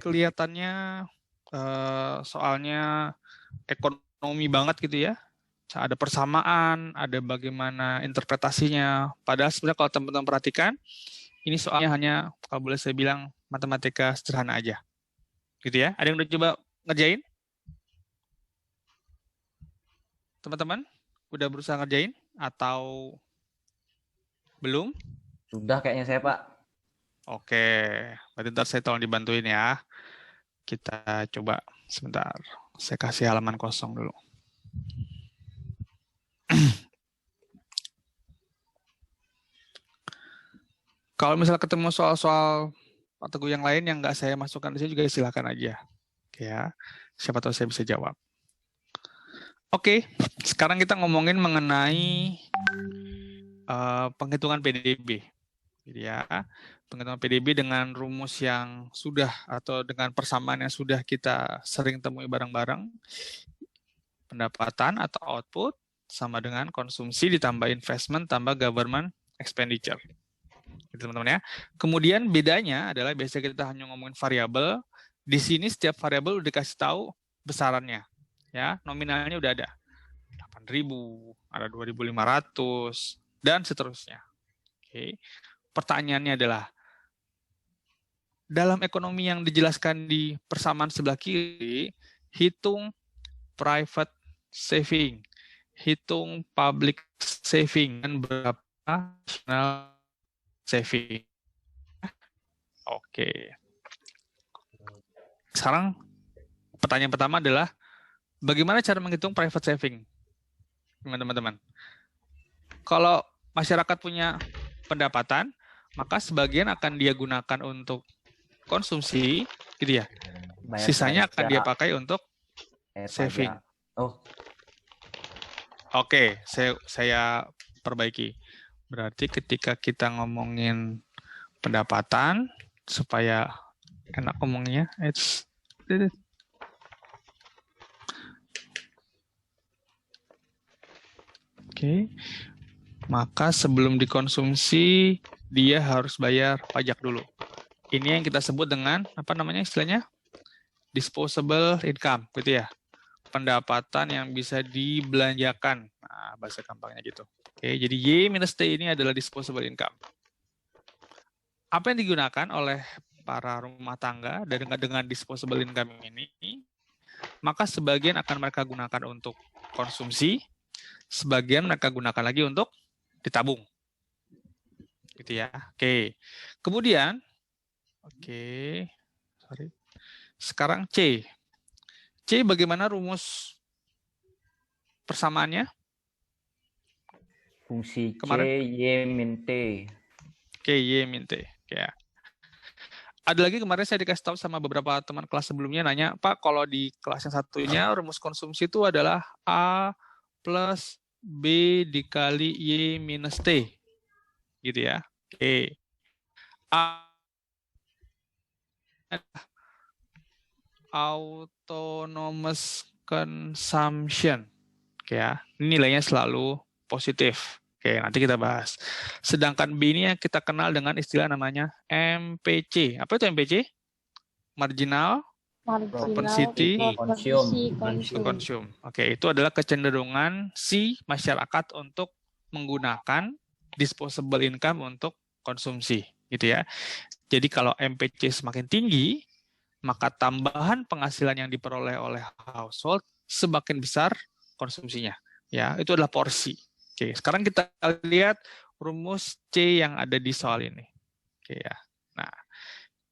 kelihatannya soalnya ekonomi banget gitu ya. Ada persamaan, ada bagaimana interpretasinya. Padahal sebenarnya kalau teman-teman perhatikan, ini soalnya hanya, kalau boleh saya bilang, matematika sederhana aja. Gitu ya. Ada yang udah coba ngerjain? Teman-teman? Udah berusaha ngerjain? Atau belum? Sudah kayaknya saya, Pak. Oke. Berarti ntar saya tolong dibantuin ya. Kita coba sebentar. Saya kasih halaman kosong dulu. Kalau misalnya ketemu soal-soal atau yang lain yang nggak saya masukkan di sini juga silakan aja. Oke ya, siapa tahu saya bisa jawab. Oke, sekarang kita ngomongin mengenai penghitungan PDB. Jadi ya, penghitungan PDB dengan rumus yang sudah atau dengan persamaan yang sudah kita sering temui bareng-bareng. Pendapatan atau output sama dengan konsumsi ditambah investment tambah government expenditure. Gitu, teman-teman ya. Kemudian bedanya adalah biasanya kita hanya ngomongin variabel. Di sini setiap variabel udah dikasih tahu besarannya. Ya, nominalnya udah ada. 8.000, ada 2.500 dan seterusnya. Oke. Pertanyaannya adalah dalam ekonomi yang dijelaskan di persamaan sebelah kiri, hitung private saving, hitung public saving dan berapa national saving. Oke. Sekarang pertanyaan pertama adalah bagaimana cara menghitung private saving? Gimana teman-teman? Kalau masyarakat punya pendapatan, maka sebagian akan dia gunakan untuk konsumsi, gitu ya. Sisanya akan dia pakai untuk saving. Oh. Oke, saya perbaiki. Berarti ketika kita ngomongin pendapatan, supaya enak ngomongnya, oke, maka sebelum dikonsumsi dia harus bayar pajak dulu. Ini yang kita sebut dengan apa namanya istilahnya? Disposable income, gitu ya. Pendapatan yang bisa dibelanjakan. Nah, bahasa gampangnya gitu. Oke, jadi Y minus T ini adalah disposable income. Apa yang digunakan oleh para rumah tangga dengan disposable income ini, maka sebagian akan mereka gunakan untuk konsumsi, sebagian mereka gunakan lagi untuk ditabung. Gitu ya. Oke. Kemudian, sekarang C. C bagaimana rumus persamaannya? Fungsi kemarin? C, Y min T. Oke, Y min T. Ya. Ada lagi kemarin saya dikasih tahu sama beberapa teman kelas sebelumnya nanya, Pak, kalau di kelas yang satunya rumus konsumsi itu adalah A plus B dikali Y minus T. Gitu ya. Oke. A autonomous consumption. Oke ya. Ini nilainya selalu positif. Oke, nanti kita bahas. Sedangkan B ini yang kita kenal dengan istilah namanya MPC. Apa itu MPC? Marginal propensity to consume. Oke, itu adalah kecenderungan si masyarakat untuk menggunakan disposable income untuk konsumsi, gitu ya. Jadi kalau MPC semakin tinggi, maka tambahan penghasilan yang diperoleh oleh household semakin besar konsumsinya. Ya, itu adalah porsi. Oke, sekarang kita lihat rumus C yang ada di soal ini. Oke ya. Nah,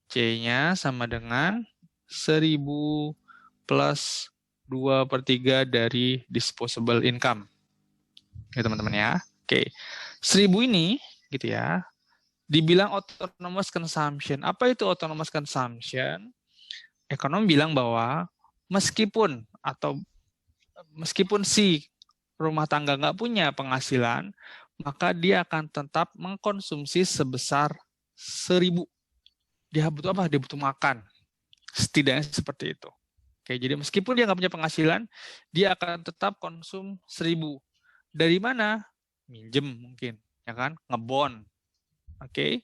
C-nya sama dengan 1.000 plus 2/3 dari disposable income. Oke, teman-teman ya. Oke. 1.000 ini gitu ya. Dibilang autonomous consumption. Apa itu autonomous consumption? Ekonom bilang bahwa meskipun si rumah tangga nggak punya penghasilan, maka dia akan tetap mengkonsumsi sebesar 1.000. Dia butuh apa? Dia butuh makan. Setidaknya seperti itu. Oke, jadi meskipun dia nggak punya penghasilan, dia akan tetap konsum 1.000. Dari mana? Minjem mungkin, ya kan? Ngebon. Oke.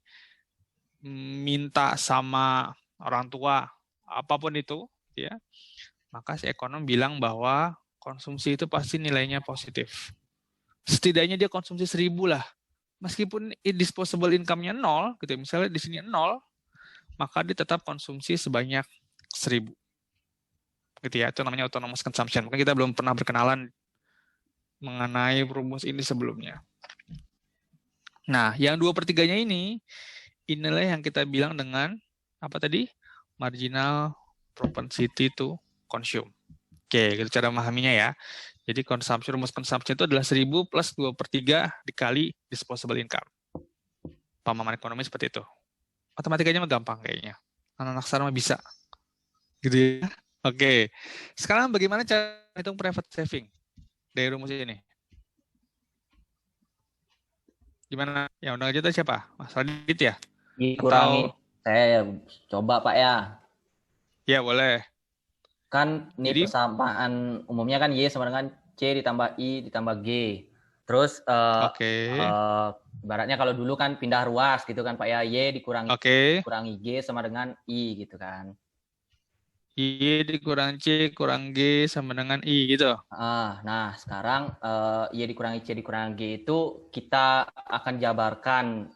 Minta sama orang tua apapun itu, ya, maka si ekonom bilang bahwa konsumsi itu pasti nilainya positif. Setidaknya dia konsumsi 1.000 lah. Meskipun disposable income-nya 0, gitu ya, misalnya di sini 0, maka dia tetap konsumsi sebanyak 1.000. Gitu ya, itu namanya autonomous consumption. Mungkin kita belum pernah berkenalan mengenai rumus ini sebelumnya. Nah, yang 2/3-nya inilah yang kita bilang dengan apa tadi? Marginal propensity to consume. Oke, gitu cara memahaminya ya. Jadi rumus consumption itu adalah 1.000 plus 2/3 dikali disposable income. Pemahaman ekonomi seperti itu. Matematikanya mah gampang kayaknya. Anak-anak sekarang mah bisa. Gitu ya. Oke. Sekarang bagaimana cara hitung private saving dari rumus ini? Gimana? Yang undang aja tadi siapa? Mas Radit ya? Dikurangi. Saya coba Pak ya. Ya, boleh. Kan ini Jadi, persamaan umumnya kan Y sama dengan C ditambah I ditambah G. Terus oke. ibaratnya kalau dulu kan pindah ruas gitu kan Pak ya. Y dikurangi G sama dengan I gitu kan. Y dikurang C kurang G sama dengan I gitu. Nah, sekarang Y dikurangi C dikurangi G itu kita akan jabarkan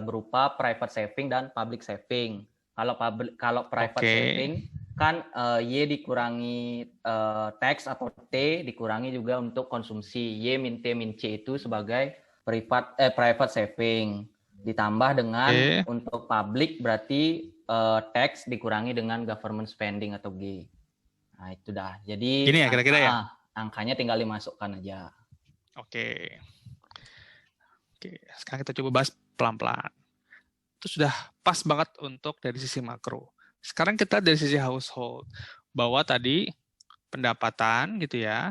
berupa private saving dan public saving. Kalau private saving kan Y dikurangi tax atau T dikurangi juga untuk konsumsi. Y min T min C itu sebagai private saving. Ditambah dengan untuk public berarti tax dikurangi dengan government spending atau G. Nah, itu dah. Jadi ini ya kira-kira ya. Angkanya tinggal dimasukkan aja. Oke. Sekarang kita coba bahas pelan-pelan. Itu sudah pas banget untuk dari sisi makro. Sekarang kita dari sisi household. Bahwa tadi pendapatan gitu ya,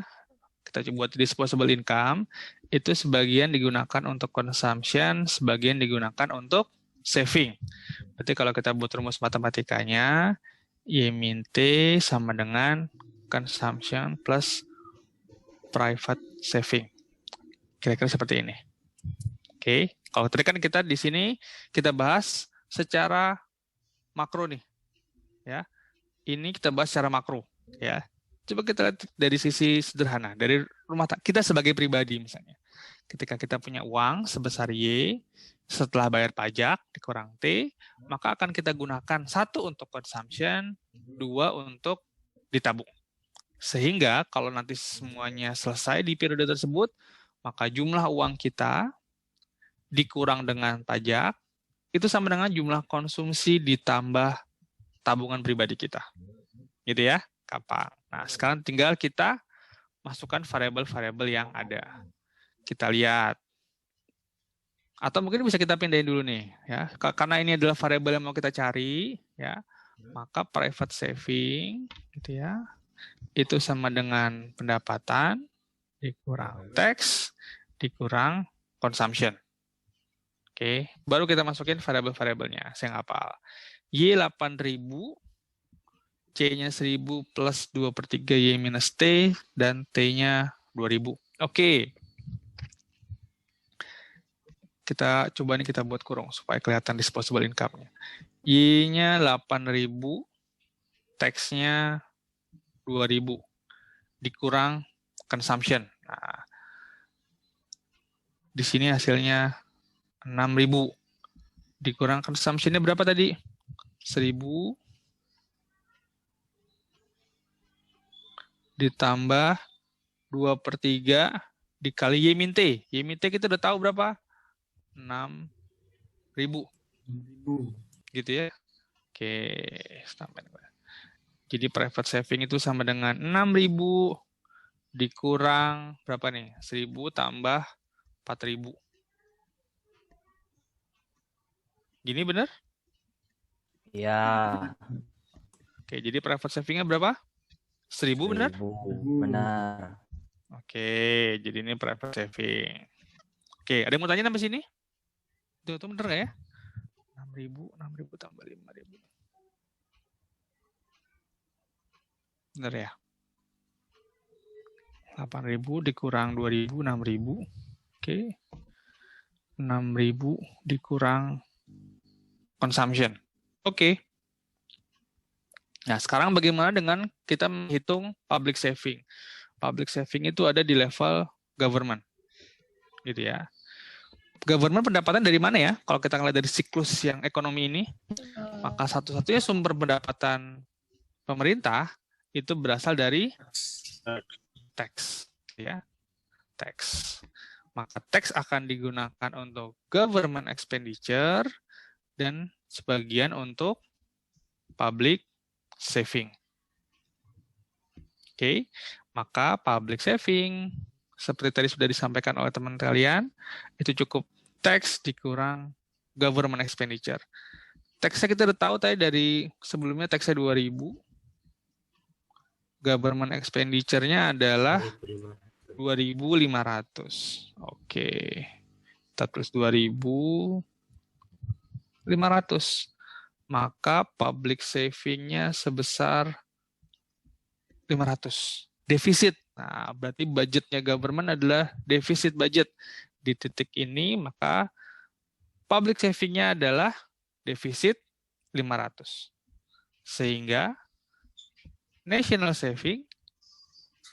kita coba buat disposable income, itu sebagian digunakan untuk consumption, sebagian digunakan untuk saving. Berarti kalau kita buat rumus matematikanya, Y min T sama dengan consumption plus private saving. Kira-kira seperti ini. Oke, kalau tadi kan kita di sini kita bahas secara makro nih, ya. Ini kita bahas secara makro, ya. Coba kita lihat dari sisi sederhana, dari rumah tangga kita sebagai pribadi misalnya. Ketika kita punya uang sebesar Y, setelah bayar pajak dikurang T, maka akan kita gunakan 1 untuk consumption, 2 untuk ditabung. Sehingga kalau nanti semuanya selesai di periode tersebut, maka jumlah uang kita dikurang dengan pajak, itu sama dengan jumlah konsumsi ditambah tabungan pribadi kita. Gitu ya, gampang. Nah, sekarang tinggal kita masukkan variabel-variabel yang ada. Kita lihat. Atau mungkin bisa kita pindahin dulu nih, ya. Karena ini adalah variabel yang mau kita cari, ya. Maka private saving, gitu ya, itu sama dengan pendapatan dikurang tax dikurang consumption. Oke, baru kita masukin variabel-variabelnya. Saya hafal. Y 8.000, C-nya 1.000 plus 2/3 Y minus T, dan T-nya 2.000. Oke. Kita coba nih kita buat kurung supaya kelihatan disposable income-nya. Y-nya 8.000, tax-nya 2.000, dikurang consumption. Nah, di sini hasilnya 6.000. Dikurang consumption-nya berapa tadi? 1.000 ditambah 2/3 dikali Y min T. Y min T kita udah tahu berapa? 6.000. Gitu ya. Oke, tambahin. Jadi private saving itu sama dengan 6.000 dikurang berapa nih? 1.000 tambah 4.000. Gini benar? Iya. Oke, jadi private saving-nya berapa? 1.000 benar? 1.000, benar. Oke, jadi ini private saving. Oke, ada yang mau tanya sampai sini? Itu benar nggak ya? 6.000 tambah 5.000. Benar ya? 8.000 dikurang 2.000, 6.000. Oke. 6.000 dikurang consumption. Oke. Nah, sekarang bagaimana dengan kita menghitung public saving? Public saving itu ada di level government, gitu ya. Government pendapatan dari mana ya? Kalau kita ngelihat dari siklus yang ekonomi ini, maka satu-satunya sumber pendapatan pemerintah itu berasal dari tax, ya, tax. Maka tax akan digunakan untuk government expenditure dan sebagian untuk public saving. Oke, maka public saving seperti tadi sudah disampaikan oleh teman kalian, itu cukup tax dikurang government expenditure. Taxnya kita udah tahu tadi dari sebelumnya taxnya 2.000. Government expenditure-nya adalah 2.500. Oke. Kita tulis 2.500. Maka public saving-nya sebesar 500. Defisit. Nah, berarti budgetnya government adalah defisit budget. Di titik ini, maka public saving-nya adalah defisit 500. Sehingga national saving,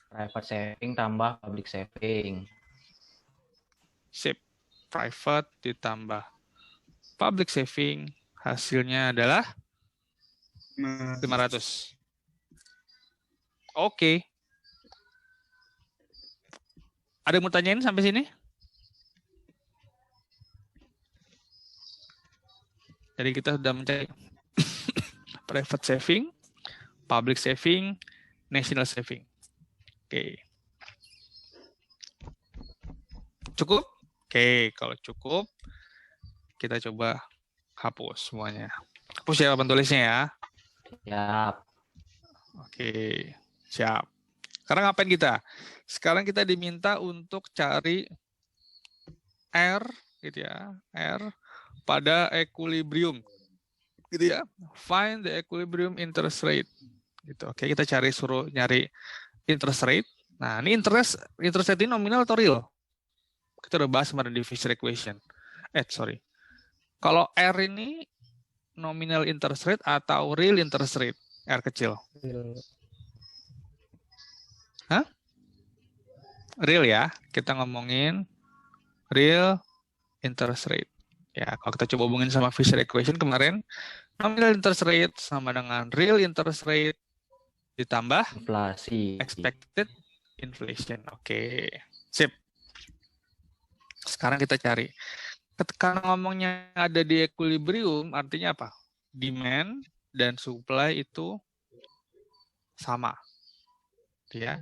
Private saving tambah public saving. sip, private ditambah public saving, hasilnya adalah 500. Oke. Ada yang mau tanyain sampai sini? Jadi kita sudah mencari private saving, public saving, national saving. Oke. Cukup? Oke, kalau cukup, kita coba hapus semuanya. Hapus ya papan tulisnya ya. Siap. Oke, siap. Sekarang ngapain kita? Sekarang kita diminta untuk cari R, gitu ya, R pada equilibrium, gitu ya. Find the equilibrium interest rate. Gitu. Oke, kita suruh nyari interest rate. Nah, ini interest rate ini nominal atau real? Kita udah bahas kemarin di Fisher equation. Sorry. Kalau R ini nominal interest rate atau real interest rate? R kecil. Hah? Real ya. Kita ngomongin real interest rate. Ya, kalau kita coba hubungin sama Fisher equation kemarin, nominal interest rate sama dengan real interest rate ditambah Inflasi. expected inflation. Oke. Sip. Sekarang kita cari. Ketika ngomongnya ada di equilibrium, artinya apa? Demand dan supply itu sama. Ya.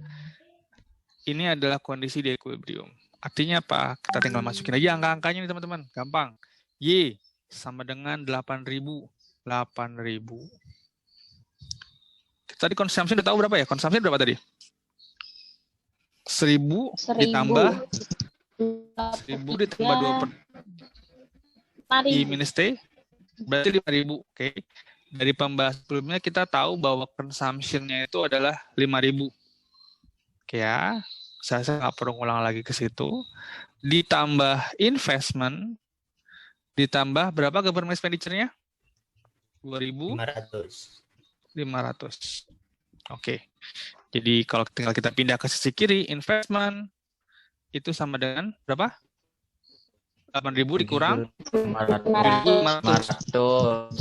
Ini adalah kondisi di equilibrium. Artinya apa? Kita tinggal masukin aja angka-angkanya nih teman-teman. Gampang. Y sama dengan 8.000. 8.000. Tadi konsumsi udah tahu berapa ya? Konsumsi berapa tadi? 1.000 ditambah 1.000 ditambah 2 I minus T berarti 5.000. Oke. Dari pembahasan sebelumnya kita tahu bahwa consumption-nya itu adalah 5.000. Oke ya. Saya nggak perlu ngulang lagi ke situ. Ditambah investment, ditambah berapa government expenditure-nya? 2.500. Oke. Jadi kalau tinggal kita pindah ke sisi kiri, investment itu sama dengan berapa? 8.000 dikurang 500.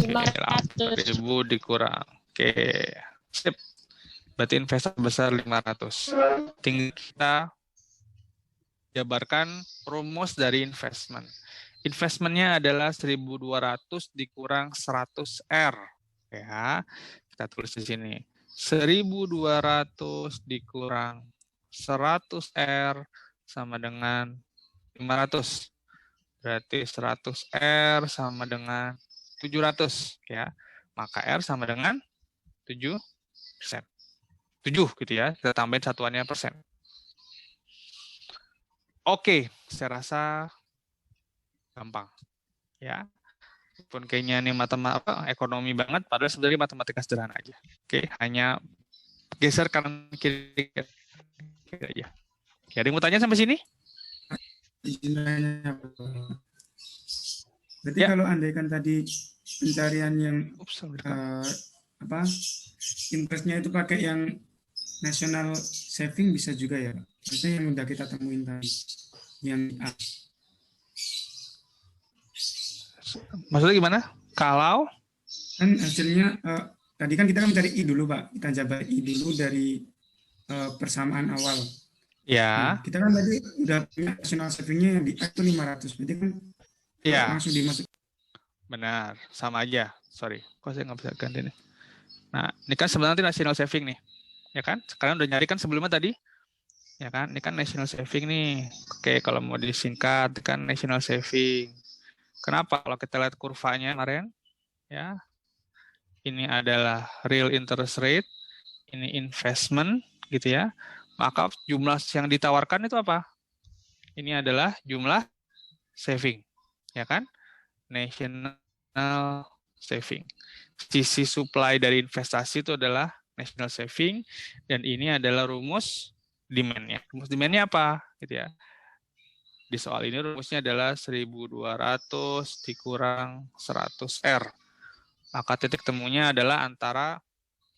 8.000 dikurang. Oke. Sip. Berarti investasi besar 500. Tinggal kita jabarkan rumus dari investment. Investmentnya adalah 1.200 dikurang 100 R. Ya, kita tulis di sini. 1.200 dikurang 100 R sama dengan 500. Berarti 100 R sama dengan 700. Ya, maka R sama dengan 7%. 7 gitu ya, kita tambahin satuannya persen. Oke, saya rasa gampang. Ya. Pun kayaknya ini ekonomi banget, padahal sebenarnya matematika sederhana aja. Oke, hanya geser kanan kiri aja. Oke, ada yang mau tanya sampai sini? Berarti ya. Kalau andaikan tadi pencarian yang apa interestnya itu pakai yang national saving bisa juga ya, itu yang udah kita temuin tadi yang Maksudnya gimana? Kalau kan hasilnya tadi kan kita kan mencari I dulu Pak, kita jabar I dulu dari persamaan awal. ya, Nah, kita kan tadi udah punya national savingnya yang di A itu 500, berarti kan ya, langsung dimasuk. benar, sama aja. Sorry, kok saya nggak bisa ganti nih. Nah, ini kan sebenarnya nanti national saving nih, ya kan? Kalian udah nyari kan sebelumnya tadi, ya kan? Ini kan national saving nih. Oke, kalau mau disingkat kan national saving. Kenapa? Kalau kita lihat kurvanya kemarin, ya, ini adalah real interest rate, ini investment, gitu ya. Maka jumlah yang ditawarkan itu apa? Ini adalah jumlah saving, ya kan? National saving. Sisi supply dari investasi itu adalah national saving, dan ini adalah rumus demand-nya. Rumus demand-nya apa? Gitu ya. Di soal ini rumusnya adalah 1.200 dikurang 100R. Maka titik temunya adalah antara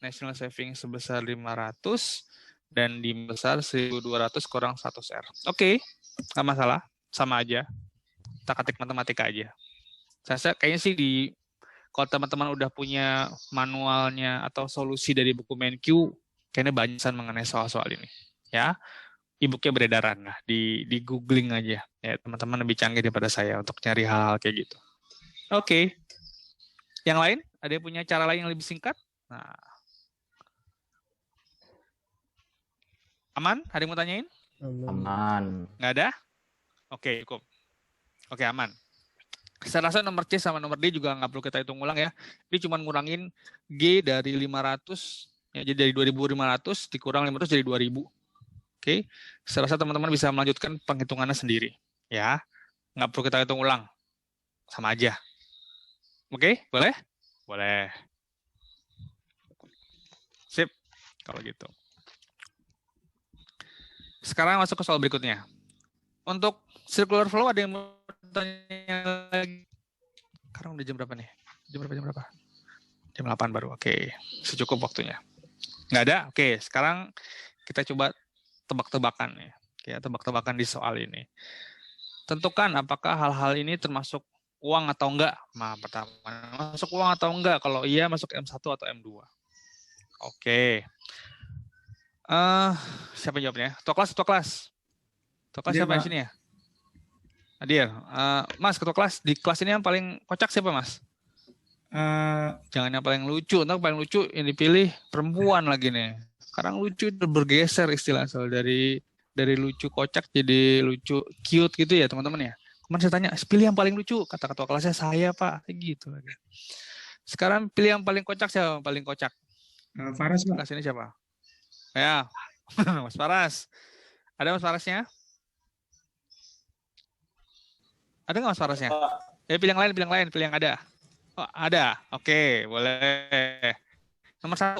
national saving sebesar 500 dan demand besar 1.200 kurang 100R. Oke, nggak masalah, sama aja. Kita ketik matematika aja. Saya kayaknya sih kalau teman-teman udah punya manualnya atau solusi dari buku MenQ, kayaknya banyak mengenai soal-soal ini. Ya, e-booknya beredaran lah, di googling aja. Ya, teman-teman lebih canggih daripada saya untuk nyari hal-hal kayak gitu. Oke. Yang lain? Ada yang punya cara lain yang lebih singkat? Nah. Aman? Ada yang mau tanyain? Aman. Nggak ada? Oke, cukup. Oke, aman. Saya rasa nomor C sama nomor D juga nggak perlu kita hitung ulang ya. Ini cuma ngurangin G dari 500, ya, jadi dari 2.500 dikurang 500 jadi 2.000. Oke, saya rasa teman-teman bisa melanjutkan penghitungannya sendiri. Ya, nggak perlu kita hitung ulang. Sama aja. Oke, boleh? Boleh. Sip, kalau gitu. Sekarang masuk ke soal berikutnya. Untuk circular flow ada yang mau tanya lagi? Sekarang udah jam berapa nih? Jam berapa? Jam 8 baru. Oke, secukup waktunya. Nggak ada? Oke, sekarang kita coba tebak-tebakan ya. Oke, tebak-tebakan di soal ini. Tentukan apakah hal-hal ini termasuk uang atau enggak. Nah, pertama, masuk uang atau enggak? Kalau iya, masuk M1 atau M2. Oke. Siapa jawabnya? Ketua kelas. Ketua kelas siapa di sini ya? Adil. Mas, ketua kelas. Di kelas ini yang paling kocak siapa, Mas? Jangan yang paling lucu. Ntar paling lucu yang dipilih perempuan lagi nih. Sekarang lucu bergeser istilah soal dari lucu kocak jadi lucu cute gitu ya teman-teman ya. Kemarin saya tanya, pilih yang paling lucu. Kata ketua kelasnya saya Pak. Gitu lagi. Sekarang pilih yang paling kocak siapa? Paling kocak. Faras Pak. Kelas ini siapa? Ya, Mas Faras. Ada Mas Farasnya? Ada nggak Mas Farasnya? Pilih yang lain, pilih yang ada. Oh, ada. Oke, boleh. Nomor 1.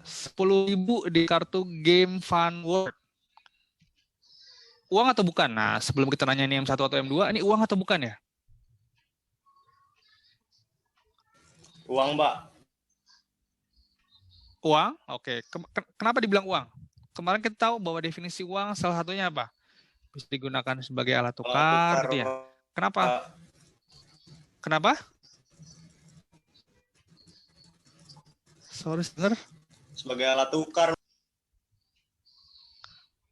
10.000 di kartu game Fun World. Uang atau bukan? Nah, sebelum kita nanya ini M1 atau M2, ini uang atau bukan ya? Uang, Mbak. Uang? Oke. Kenapa dibilang uang? Kemarin kita tahu bahwa definisi uang salah satunya apa? Bisa digunakan sebagai alat tukar, gitu ya. Kenapa? Kenapa? Sorry, denger. Sebagai alat tukar.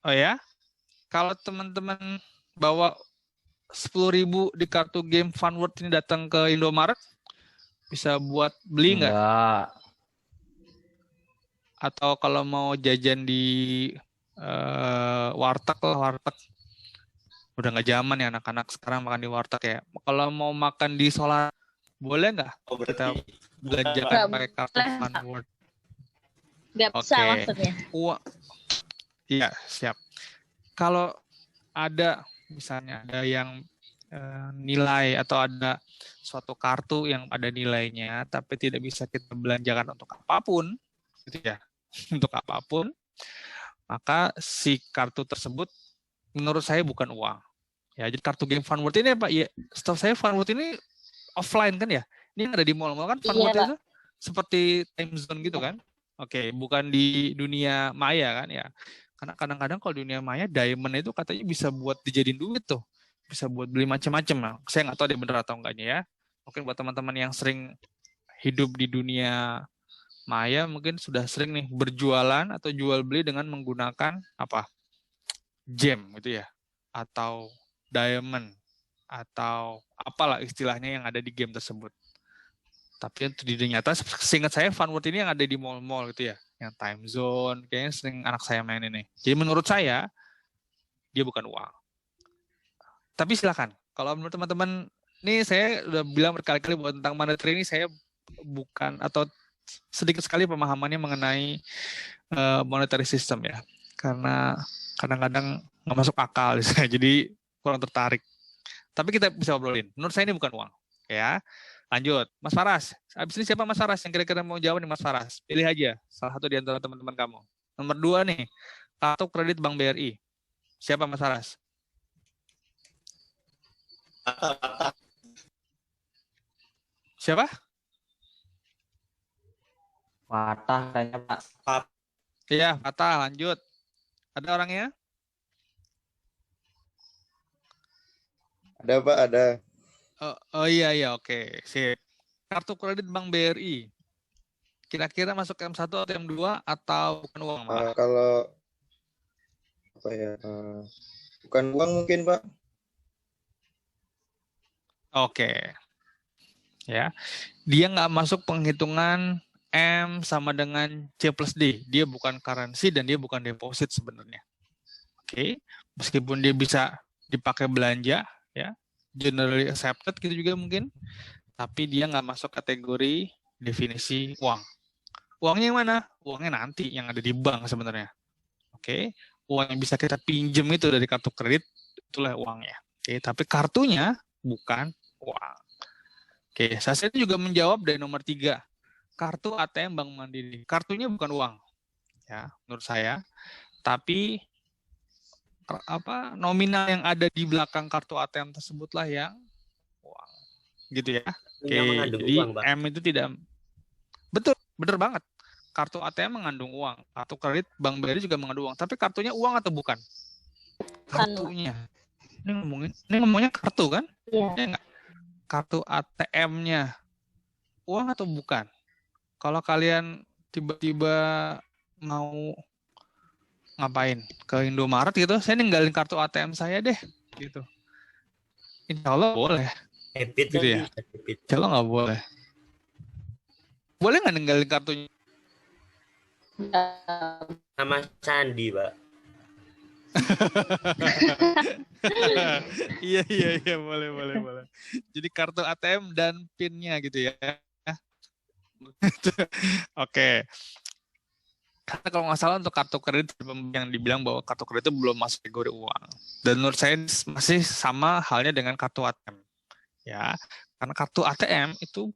Oh ya? Kalau teman-teman bawa 10.000 di kartu game Fun World ini datang ke Indomaret, bisa buat beli nggak? Enggak. Atau kalau mau jajan di warteg lah, warteg. Udah nggak zaman ya anak-anak sekarang makan di warteg ya. Kalau mau makan di Solar, boleh nggak kita belanjakan pakai kartu Fun World? Nggak bisa maksudnya. Iya, siap. Kalau ada misalnya ada yang nilai atau ada suatu kartu yang ada nilainya tapi tidak bisa kita belanjakan untuk apapun, gitu ya. Untuk apapun, maka si kartu tersebut menurut saya bukan uang. Ya, jadi kartu game Fun World ini Pak, ya, setahu saya Fun World ini offline kan ya? Ini ada di mall-mall kan Fun World itu? seperti time zone gitu kan. Oke, bukan di dunia maya kan ya. Karena kadang-kadang kalau di dunia maya diamond itu katanya bisa buat dijadiin duit tuh. Bisa buat beli macam-macam. Nah, saya nggak tahu dia bener atau enggaknya ya. Mungkin buat teman-teman yang sering hidup di dunia maya mungkin sudah sering nih berjualan atau jual beli dengan menggunakan apa? Gem gitu ya. Atau diamond atau apalah istilahnya yang ada di game tersebut. Tapi di dunia nyata, seingat saya Funword ini yang ada di mall-mall gitu ya, yang time zone, kayaknya sering anak saya main ini. Jadi menurut saya, dia bukan uang. Tapi silakan, kalau menurut teman-teman, ini saya udah bilang berkali-kali bahwa tentang monetary ini saya bukan, atau sedikit sekali pemahamannya mengenai monetary system ya. Karena kadang-kadang nggak masuk akal, jadi kurang tertarik. Tapi kita bisa obrolin. Menurut saya ini bukan uang, ya. Lanjut, Mas Faras. Habis ini siapa Mas Faras yang kira-kira mau jawab nih Mas Faras? Pilih aja salah satu di antara teman-teman kamu. Nomor 2 nih, kartu kredit Bank BRI. Siapa Mas Faras? Siapa? Fatah kayaknya Pak. Iya, Fatah. Lanjut. Ada orangnya? Ada Pak, ada. Oh iya, oke. Sip. Kartu kredit Bank BRI. Kira-kira masuk M1 atau M2 atau bukan uang malah? Kalau apa ya? Bukan uang mungkin Pak. Oke. Ya. Dia nggak masuk penghitungan M sama dengan C plus D. Dia bukan currency dan dia bukan deposit sebenarnya. Oke. Meskipun dia bisa dipakai belanja, ya, generally accepted gitu juga mungkin, tapi dia nggak masuk kategori definisi uang. Uangnya yang mana? Uangnya nanti yang ada di bank sebenarnya. Oke. Uang yang bisa kita pinjam itu dari kartu kredit, itulah uangnya. Oke. Tapi kartunya bukan uang. Oke. Saya juga menjawab dari nomor 3. Kartu ATM Bank Mandiri. Kartunya bukan uang. Ya, menurut saya. Tapi nominal yang ada di belakang kartu ATM tersebutlah yang uang, gitu ya. Oke, jadi uang, M itu tidak betul, benar banget. Kartu ATM mengandung uang, kartu kredit Bank BRI juga mengandung uang. Tapi kartunya uang atau bukan? Kartunya. Ini ngomongnya kartu kan? Iya. Ya, enggak? Kartu ATM-nya uang atau bukan? Kalau kalian tiba-tiba mau ngapain ke Indomaret gitu, saya ninggalin kartu ATM saya deh gitu. Insya Allah boleh. Debit gitu ya. Insya Allah nggak boleh. Boleh nggak ninggalin kartunya? Sama Sandi, Pak. Iya, boleh. Jadi kartu ATM dan PIN-nya gitu ya. Oke. Karena kalau nggak salah untuk kartu kredit yang dibilang bahwa kartu kredit itu belum masuk kategori uang. Dan menurut saya masih sama halnya dengan kartu ATM. Ya, karena kartu ATM itu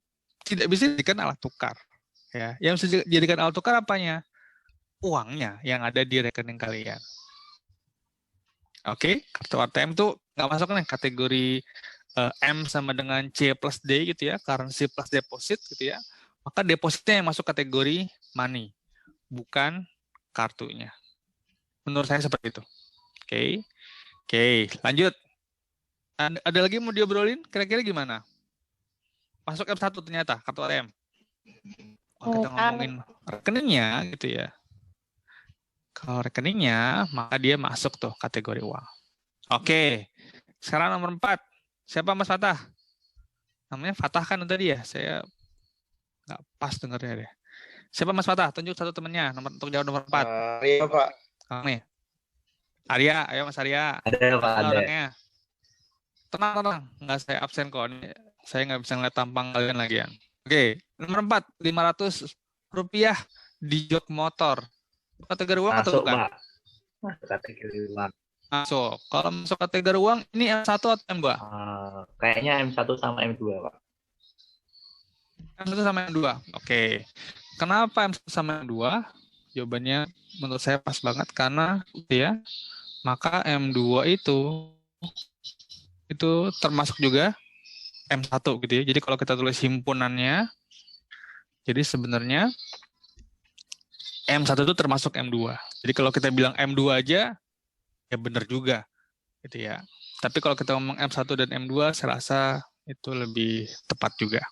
tidak bisa dijadikan alat tukar. Ya, yang bisa dijadikan alat tukar apanya? Uangnya yang ada di rekening kalian. Oke, kartu ATM itu nggak masuk nih kategori M sama dengan C plus D gitu ya, currency plus deposit gitu ya. Maka depositnya yang masuk kategori money, bukan kartunya. Menurut saya seperti itu. Oke, lanjut. Ada lagi mau diobrolin? Kira-kira gimana? Masuk M1 ternyata, kartu ATM. Kita ngomongin rekeningnya gitu ya. Kalau rekeningnya, maka dia masuk tuh kategori uang. Oke, sekarang nomor 4. Siapa Mas Fatah? Namanya Fatah kan tadi ya? Saya nggak pas dengarnya deh. Siapa Mas Fatah? Tunjuk satu temannya untuk jawab nomor 4. Arya Pak. Nih. Arya, ayo Mas Arya. Ada Pak, ada. Orangnya. Tenang. Nggak saya absen kok. Saya nggak bisa ngeliat tampang kalian lagian. Oke, nomor 4. Rp500 di jok motor. Kategori uang atau bukan? Pak. Masuk kategori uang. Masuk. Kalau masuk kategori uang, ini M1 atau M2? Kayaknya M1 sama M2, Pak. M1 sama M2. Oke. Kenapa M1 sama M2? Jawabannya menurut saya pas banget karena ya, maka M2 itu termasuk juga M1 gitu ya. Jadi kalau kita tulis himpunannya Jadi sebenarnya M1 itu termasuk M2. Jadi kalau kita bilang M2 aja, ya benar juga, gitu ya. Tapi kalau kita ngomong M1 dan M2, saya rasa itu lebih tepat juga.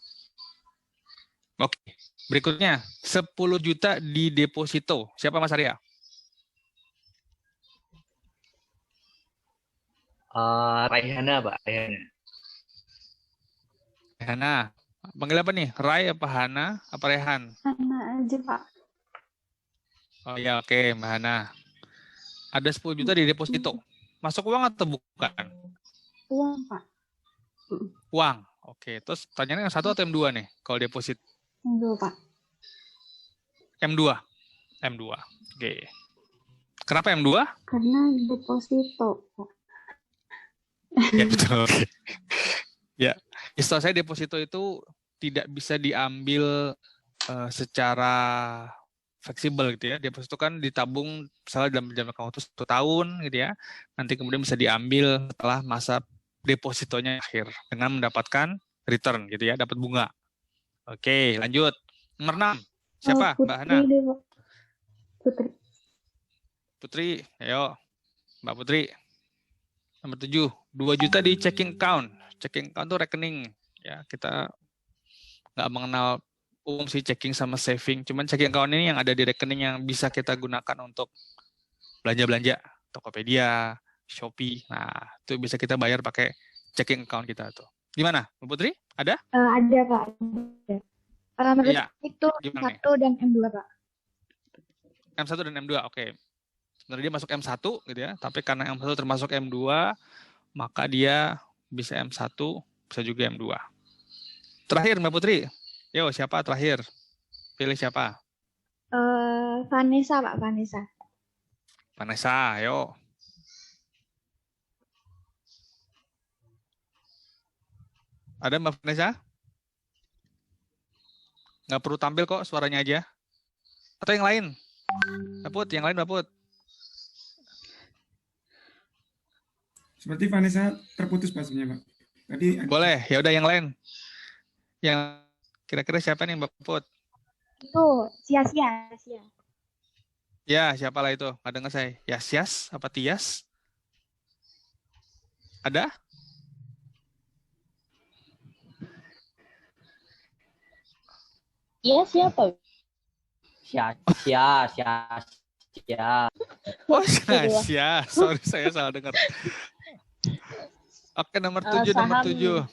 Oke, berikutnya 10 juta di deposito. Siapa Mas Arya? Raihana, Pak. Raihana. Hana. Panggil apa nih? Rai apa Hana? Apa Rehan? Hana aja, Pak. Oh ya, oke, Mbak Hana. Ada 10 juta di deposito. Masuk uang atau bukan? Uang, Pak. Uang. Oke, terus pertanyaannya yang 1 atau M2 nih? Kalau deposit Enggak, Pak. M2. M2. Oke. Kenapa M2? Karena deposito, Pak. Ya, betul. Ya, istilah saya deposito itu tidak bisa diambil secara fleksibel gitu ya. Deposito kan ditabung misalnya dalam jangka waktu 1 tahun gitu ya. Nanti kemudian bisa diambil setelah masa depositonya akhir dengan mendapatkan return gitu ya, dapat bunga. Oke, lanjut. Nomor 6. Siapa? Mbak Hana. Putri. Putri, ayo. Mbak Putri. Nomor 7. 2 juta di checking account. Checking account itu rekening. Ya, kita nggak mengenal umum sih checking sama saving. Cuman checking account ini yang ada di rekening yang bisa kita gunakan untuk belanja-belanja. Tokopedia, Shopee. Nah, itu bisa kita bayar pakai checking account kita tuh. Gimana, Mbak Putri? Ada? Ada, Pak. Ada. Kalau menurut Iya. itu Gimana nih? M1 dan M2, Pak. M1 dan M2, oke. Sebenarnya dia masuk M1 gitu ya, tapi karena M1 termasuk M2, maka dia bisa M1, bisa juga M2. Terakhir Mbak Putri, yo siapa terakhir? Pilih siapa? Vanessa, Pak. Vanessa. Vanessa, ayo. Ada Mbak Vanessa? Nggak perlu tampil kok, suaranya aja. Atau yang lain? Mbak Put, yang lain Mbak Put. Seperti Vanessa terputus Pak sebenarnya, Pak. Tadi Boleh, ya udah yang lain. Yang kira-kira siapa nih Mbak Put? Itu sia-sia. Ya, siapa lah itu? Nggak dengar saya. Yas, apa Tias? Ada? Iya, siapa? Sia. Oh, Sia. Sorry, saya salah dengar. Oke, nomor 7, nomor Saham. 7.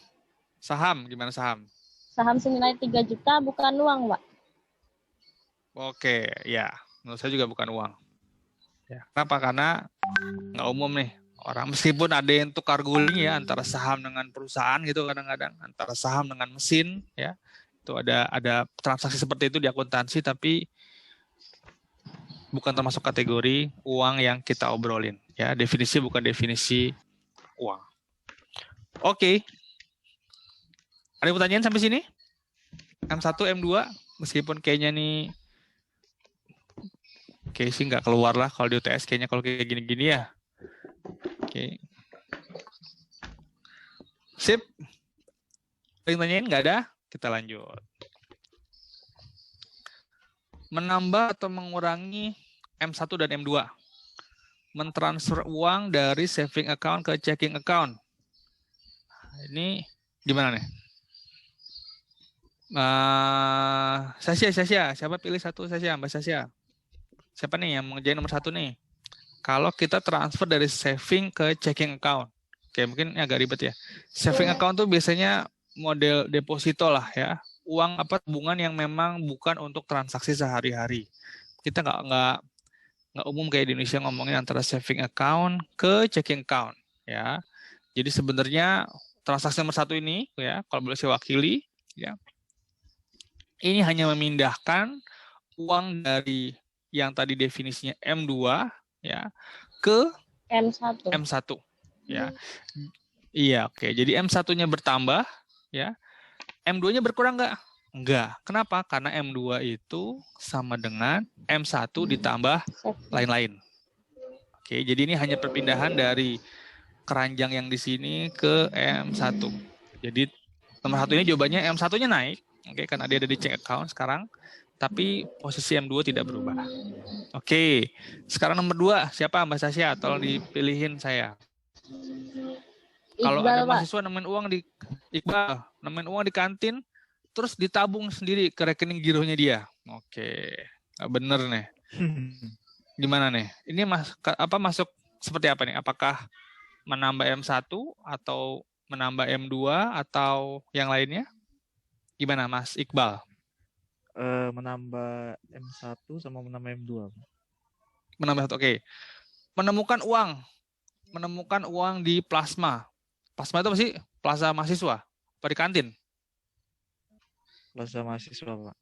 Saham, gimana saham? Saham senilai 3 juta bukan uang, Pak. Oke, ya. Menurut saya juga bukan uang. Ya, kenapa? Karena nggak umum nih. Orang meskipun ada yang tukar guling ya antara saham dengan perusahaan gitu kadang-kadang, antara saham dengan mesin ya. Itu ada transaksi seperti itu di akuntansi, tapi bukan termasuk kategori uang yang kita obrolin. Ya, definisi bukan definisi uang. Oke. Ada pertanyaan sampai sini? M1, M2, meskipun kayaknya nih, kayak sih nggak keluar lah kalau di UTS kayaknya kalau kayak gini-gini ya. Oke. Sip. Ada yang tanyain nggak ada? Kita lanjut. Menambah atau mengurangi M1 dan M2. Mentransfer uang dari saving account ke checking account. Ini gimana nih? Sasya. Siapa pilih satu Sasya? Mbak Sasya. Siapa nih yang mengerjain nomor 1 nih? Kalau kita transfer dari saving ke checking account. Oke, mungkin agak ribet ya. Saving account tuh biasanya model deposito lah ya, uang apa tabungan yang memang bukan untuk transaksi sehari-hari. Kita nggak umum kayak di Indonesia ngomongin antara saving account ke checking account ya. Jadi sebenarnya transaksi nomor 1 ini ya, kalau boleh saya wakili ya, ini hanya memindahkan uang dari yang tadi definisinya M2 ya ke M1 ya. Iya, oke. Jadi M1-nya bertambah ya. M2-nya berkurang nggak? Enggak. Kenapa? Karena M2 itu sama dengan M1 ditambah lain-lain. Oke, jadi ini hanya perpindahan dari keranjang yang di sini ke M1. Jadi nomor 1 ini jawabannya M1-nya naik Oke, karena dia ada di check account sekarang, tapi posisi M2 tidak berubah. Oke, sekarang nomor 2, siapa Mbak Sasya? Tolong dipilihin saya. Kalau ada Iqbal, Pak. mahasiswa nemuin uang di Iqbal, nemuin uang di kantin, terus ditabung sendiri ke rekening gironya dia. Oke, bener nih. Gimana nih? Ini masuk seperti apa nih? Apakah menambah M1 atau menambah M2 atau yang lainnya? Gimana Mas Iqbal? Menambah M1 sama menambah M2. Menambah satu, oke. Menemukan uang di plasma. Plasma itu apa sih? Plaza mahasiswa? Apa di kantin? Plaza mahasiswa, Pak.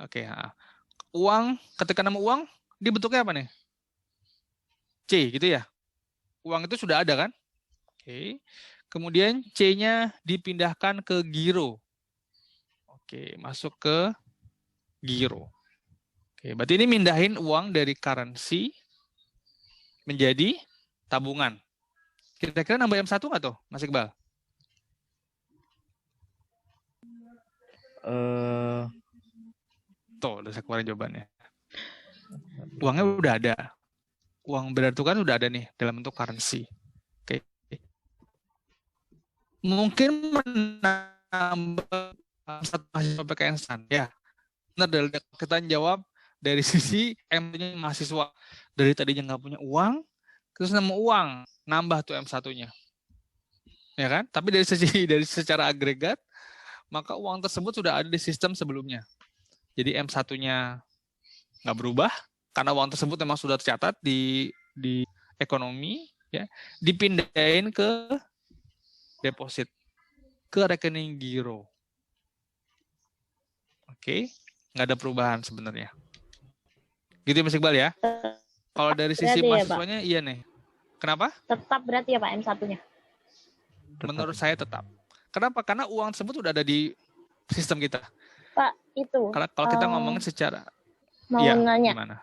Oke. Uang, ketika nemu uang, dia bentuknya apa nih? C gitu ya? Uang itu sudah ada kan? Oke. Kemudian C-nya dipindahkan ke giro. Oke, masuk ke giro. Oke, berarti ini mindahin uang dari currency menjadi tabungan. Kira-kira nambah M1 nggak tuh, Mas Iqbal? Tuh, udah saya keluarin jawabannya. Uangnya udah ada. Uang berarti kan udah ada nih dalam bentuk currency. Oke. Mungkin menambah satu mahasiswa pakai instan. Ya, benar, kita jawab dari sisi M-nya mahasiswa. Dari tadinya nggak punya uang, terus nemu uang, nambah tuh M1-nya. Ya kan? Tapi dari secara agregat, maka uang tersebut sudah ada di sistem sebelumnya. Jadi M1-nya nggak berubah, karena uang tersebut memang sudah tercatat di ekonomi, ya, dipindahin ke deposit, ke rekening giro. Oke, nggak ada perubahan sebenarnya. Gitu ya Mas Iqbal ya? Kalau dari sisi mahasiswanya, iya nih. Kenapa? Tetap berarti ya Pak M1-nya? Menurut saya tetap. Kenapa? Karena uang tersebut sudah ada di sistem kita. Pak, itu. Kalau kita ngomongin secara... Mau ya, nanya. Gimana?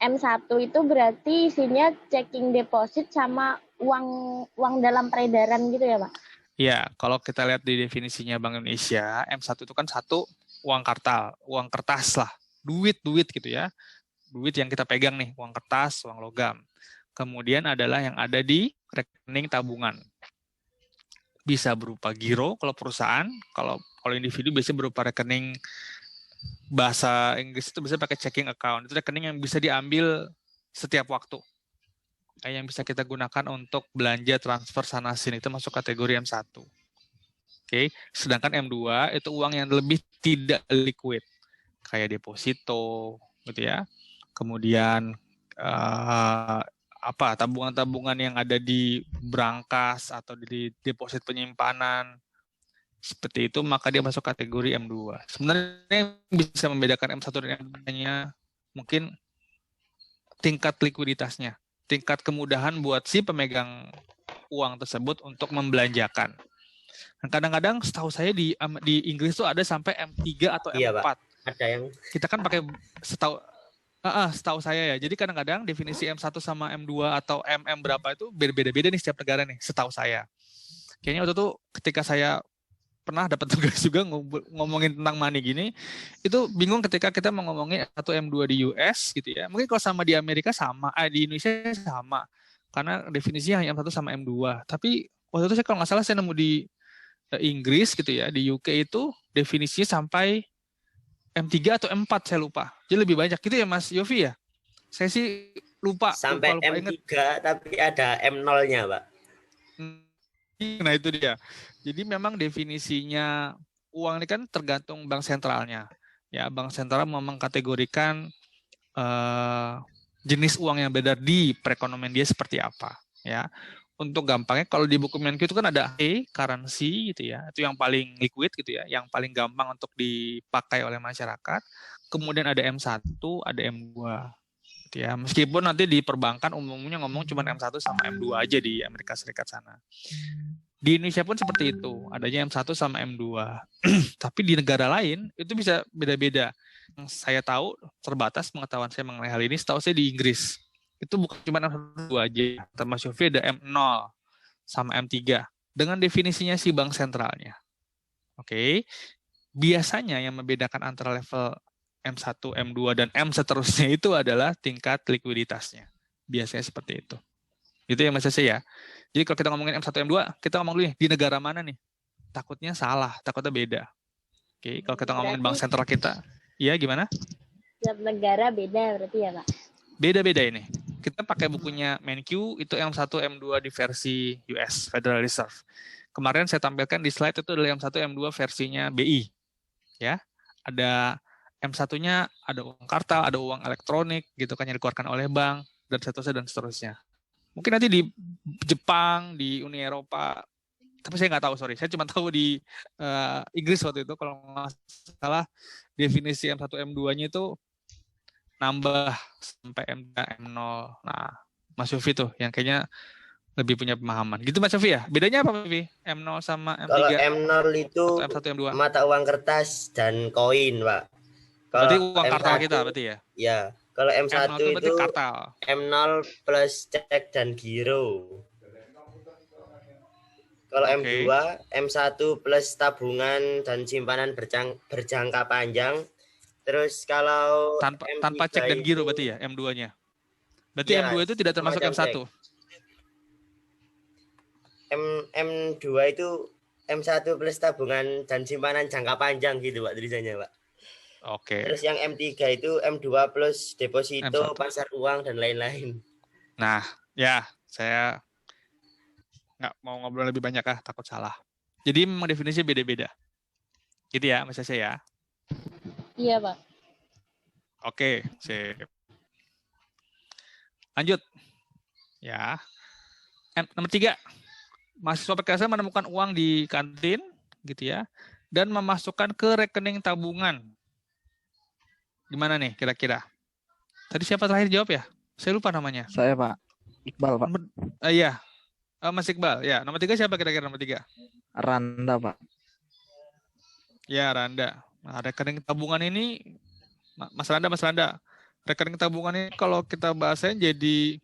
M1 itu berarti isinya checking deposit sama uang dalam peredaran gitu ya Pak? Ya, kalau kita lihat di definisinya Bank Indonesia, M1 itu kan satu uang kartal, uang kertas lah, duit gitu ya. Duit yang kita pegang nih, uang kertas, uang logam. Kemudian adalah yang ada di rekening tabungan. Bisa berupa giro kalau perusahaan, kalau individu biasanya berupa rekening, bahasa Inggris itu bisa pakai checking account. Itu rekening yang bisa diambil setiap waktu. Yang bisa kita gunakan untuk belanja, transfer, sana sini, itu masuk kategori M1. Oke. Sedangkan M2 itu uang yang lebih tidak liquid, kayak deposito, gitu ya. Kemudian tabungan-tabungan yang ada di brankas atau di deposit penyimpanan, seperti itu, maka dia masuk kategori M2. Sebenarnya yang bisa membedakan M1 dan M2-nya mungkin tingkat likuiditasnya, tingkat kemudahan buat si pemegang uang tersebut untuk membelanjakan. Dan kadang-kadang setahu saya di Inggris tuh ada sampai M3 atau M4. Iya, Pak. Ada yang kita kan pakai setahu saya ya. Jadi kadang-kadang definisi M1 sama M2 atau MM berapa itu beda-beda nih setiap negara nih, setahu saya. Kayaknya waktu itu ketika saya pernah dapat tugas juga ngomongin tentang money gini, itu bingung ketika kita mau ngomongin satu M2 di US gitu ya. Mungkin kalau sama di Amerika sama, di Indonesia sama. Karena definisinya hanya M1 sama M2. Tapi waktu itu saya kalau nggak salah saya nemu di Inggris gitu ya, di UK itu definisinya sampai M3 atau M4 saya lupa. Jadi lebih banyak gitu ya Mas Yofi ya? Saya sih lupa. sampai lupa M3 inget. tapi ada M0-nya, Pak. Nah itu dia. Jadi memang definisinya uang ini kan tergantung bank sentralnya. Ya, bank sentral mengkategorikan jenis uang yang beredar di perekonomian dia seperti apa. Ya, untuk gampangnya kalau di buku Menko itu kan ada currency gitu ya, itu yang paling liquid gitu ya, yang paling gampang untuk dipakai oleh masyarakat. Kemudian ada M1, ada M2. Gitu ya. Meskipun nanti di perbankan umumnya ngomong cuma M1 sama M2 aja di Amerika Serikat sana. Di Indonesia pun seperti itu, adanya M1 sama M2. Tapi di negara lain itu bisa beda-beda. Yang saya tahu terbatas pengetahuan saya mengenai hal ini, setahu saya di Inggris. Itu bukan cuma M1 aja, termasuk ada M0 sama M3 dengan definisinya si bank sentralnya. Oke. biasanya yang membedakan antara level M1, M2, dan M seterusnya itu adalah tingkat likuiditasnya. Biasanya seperti itu. Itu yang maksud saya. Jadi kalau kita ngomongin M1, M2, kita ngomong dulu nih, di negara mana nih? Takutnya salah, takutnya beda. Oke, kalau kita ngomongin bank sentral kita, iya gimana? Setiap negara beda berarti ya, Pak? Beda-beda ini. Kita pakai bukunya MenQ, itu M1, M2 di versi US, Federal Reserve. Kemarin saya tampilkan di slide itu adalah M1, M2 versinya BI. Ya, ada M1-nya ada uang kartal, ada uang elektronik gitu kan yang dikeluarkan oleh bank dan seterusnya. Mungkin nanti di Jepang, di Uni Eropa, tapi saya nggak tahu, sorry. Saya cuma tahu di Inggris waktu itu kalau nggak salah definisi M1, M2-nya itu nambah sampai M3, M0. Nah, Mas Yofi tuh yang kayaknya lebih punya pemahaman. Gitu Mas Yofi ya? Bedanya apa Mas Yofi? M0 sama M3? Kalau M0 itu M1, M2. mata uang kertas dan koin, Pak. Berarti Kalau uang kartal M1, kita berarti ya? Ya, kalau M1 M0 itu berarti itu kartal. M0 plus cek dan giro. Kalau Oke. M2, M1 plus tabungan dan simpanan berjangka panjang. Terus kalau Tanpa M3 cek dan giro itu- berarti ya M2-nya? Berarti Ya, M2 itu tidak termasuk semacam M1? cek. M2 itu M1 plus tabungan dan simpanan jangka panjang gitu Pak tulisannya Pak. Oke. Terus yang M3 itu M2 plus deposito, M1. pasar uang dan lain-lain. Nah, ya saya nggak mau ngobrol lebih banyak takut salah. Jadi memang definisinya beda-beda. Gitu ya, Mas Yase ya. Iya, Pak. Oke, sip. Lanjut. Ya. Nomor 3. Mahasiswa PKS menemukan uang di kantin, gitu ya, dan memasukkan ke rekening tabungan. Di mana nih kira-kira? Tadi siapa terakhir jawab ya? Saya lupa namanya. Saya Pak. Iqbal Pak. Iya. Mas Iqbal. Ya, nomor 3 siapa kira-kira nomor 3? Randa Pak. Ya, Randa. Nah, rekening tabungan ini, Mas Randa. Rekening tabungan ini kalau kita bahasnya jadi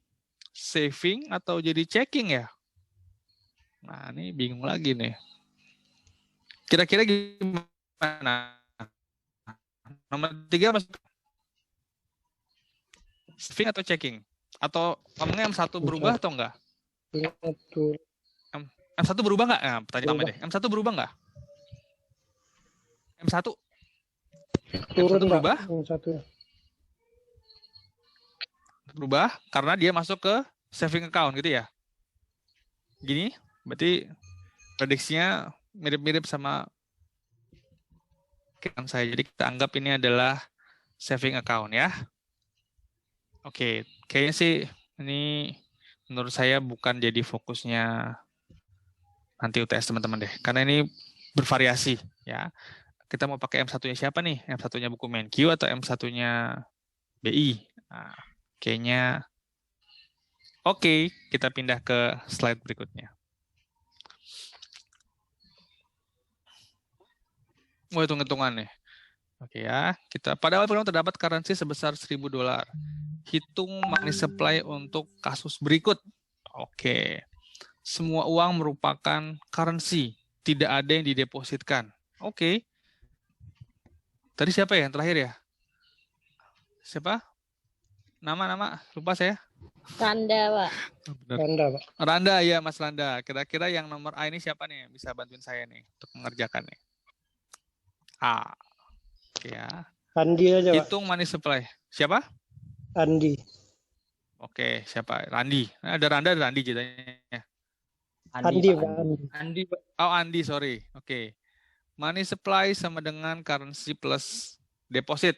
saving atau jadi checking ya? Nah, ini bingung lagi nih. Kira-kira gimana? Nomor 3 masuk saving atau checking? Atau ngomongnya M1 berubah atau enggak? M1 berubah enggak? Nah, pertanyaan pertama deh. M1 berubah enggak? M1 Turun M1 berubah? M1. Berubah karena dia masuk ke saving account gitu ya. Gini, berarti prediksinya mirip-mirip sama kan saya. Jadi kita anggap ini adalah saving account ya. Oke, kayaknya sih ini menurut saya bukan jadi fokusnya nanti UTS teman-teman deh. Karena ini bervariasi ya. Kita mau pakai M1-nya siapa nih? M1-nya buku MenQ atau M1-nya BI? Nah, kayaknya oke, kita pindah ke slide berikutnya. Mau hitung-hitungan nih. Oke ya, kita pada awal program terdapat currency sebesar $1.000. Hitung money supply untuk kasus berikut. Oke. Semua uang merupakan currency, tidak ada yang didepositkan. Oke. Tadi siapa ya yang terakhir ya? Siapa? Nama, lupa saya. Randa, Pak. Randa, Pak. Randa, ya Mas Randa. Kira-kira yang nomor A ini siapa nih? Bisa bantuin saya nih untuk mengerjakan nih. A. Oke ya. Andi aja, Pak. Hitung money supply. Siapa? Andi. Oke, siapa? Randi. Ada Randa, ada Randi ceritanya. Andi, Pak. Pak. Andi. Oh, Andi, sorry. Oke. Money supply sama dengan currency plus deposit.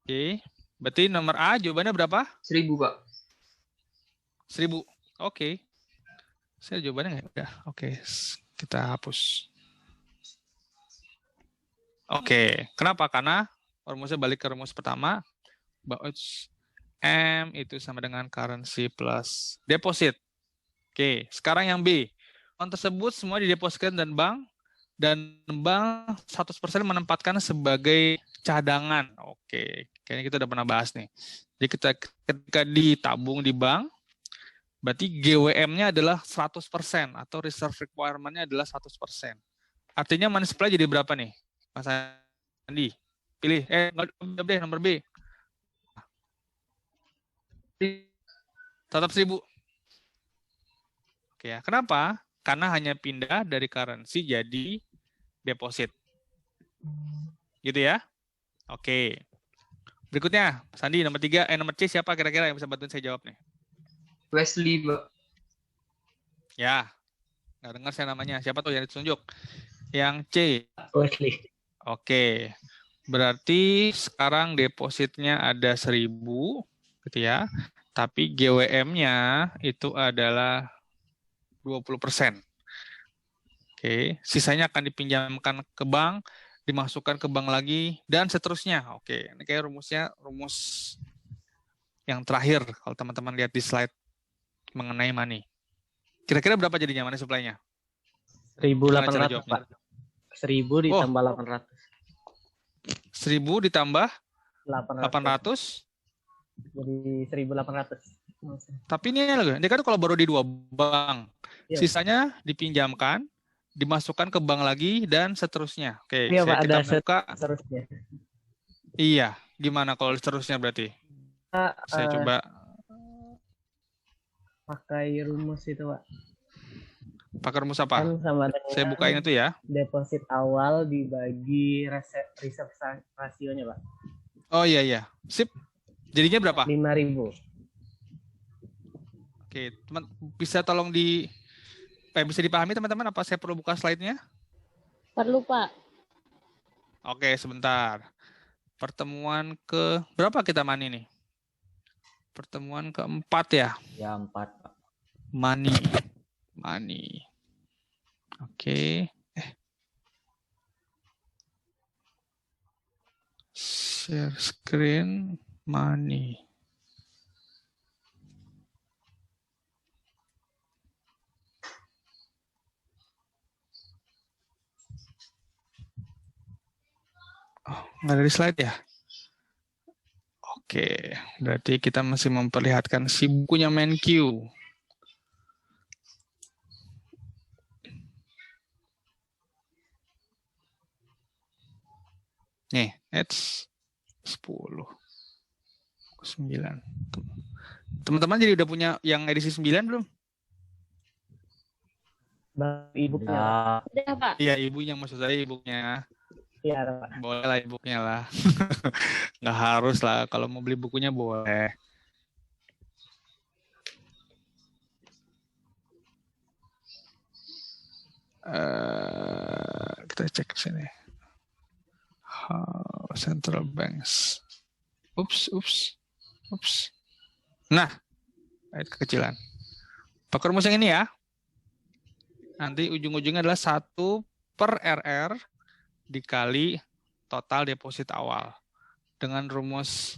Oke. Berarti nomor A jawabannya berapa? 1.000, Pak. 1.000. Oke. Saya jawabannya nggak ada. Oke, kita hapus. Oke, kenapa? Karena rumusnya balik ke rumus pertama. Bahwa M itu sama dengan currency plus deposit. Oke, sekarang yang B. Uang tersebut semua didepositkan dan bank 100% menempatkan sebagai cadangan. Oke, kayaknya kita udah pernah bahas nih. Jadi ketika ditabung di bank, berarti GWM-nya adalah 100% atau reserve requirement-nya adalah 100%. Artinya money supply jadi berapa nih, Mas Andi? Pilih. Jawab deh nomor B. Tetap 1.000. Oke ya. Kenapa? Karena hanya pindah dari currency jadi deposit. Gitu ya. Oke. Berikutnya, Sandi nomor 3, nomor C siapa kira-kira yang bisa bantuin saya jawab nih? Wesley, Pak. Ya. Nggak dengar saya namanya. Siapa tuh yang ditunjuk? Yang C. Wesley. Oke. Berarti sekarang depositnya ada 1.000 gitu ya. Tapi GWM-nya itu adalah 20%. Oke, sisanya akan dipinjamkan ke bank, dimasukkan ke bank lagi, dan seterusnya. Oke, ini kayak rumus yang terakhir kalau teman-teman lihat di slide mengenai money. Kira-kira berapa jadinya money supply-nya? 1.800, Pak. 1.000 ditambah 800. 1.000 ditambah 800. Jadi 1.800. Tapi ini loh, dia kan kalau baru di 2 bank, sisanya dipinjamkan, dimasukkan ke bank lagi, dan seterusnya. Oke, Iya, Pak, kita ada buka. seterusnya. Iya, gimana kalau seterusnya berarti? Saya coba pakai rumus itu, Pak. pakai rumus apa? Kan sama dengan Saya bukain itu ya. deposit awal dibagi reserve rasionya, Pak. Oh iya. Sip. Jadinya berapa? 5.000. Oke, teman bisa tolong bisa dipahami teman-teman, apa saya perlu buka slide-nya? Perlu, Pak. Oke, sebentar. Pertemuan ke berapa kita money nih? Pertemuan keempat ya? Ya, 4, Pak. Money. Oke. Share screen, money. Oh, nggak ada di slide ya? Oke, berarti kita masih memperlihatkan si bukunya MenQ. Nih, Edge 10. 9. Teman-teman jadi udah punya yang edisi 9 belum? Ibunya. Udah, Pak. Iya, ibunya, maksud saya ibunya. Iya, Pak. Boleh lah ibunya lah. Nggak harus lah, kalau mau beli bukunya boleh. Kita cek sini. Central banks. Ups. Nah, kekecilan. Pakai rumus yang ini ya. Nanti ujung-ujungnya adalah 1 per RR dikali total deposit awal. Dengan rumus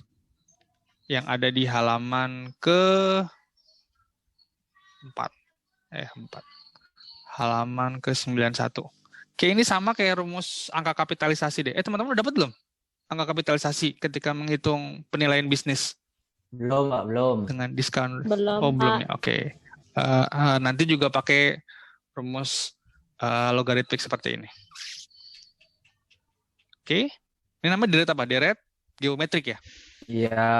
yang ada di halaman ke-4. Halaman ke-91. Oke, ini sama kayak rumus angka kapitalisasi deh. Teman-teman udah dapat belum? Angka kapitalisasi ketika menghitung penilaian bisnis. Belum, Pak, belum. Dengan diskon. Belum, belum Pak. ya. Oke. Nanti juga pakai rumus logaritmik seperti ini. Oke. Ini namanya deret apa? Deret geometrik ya? Iya.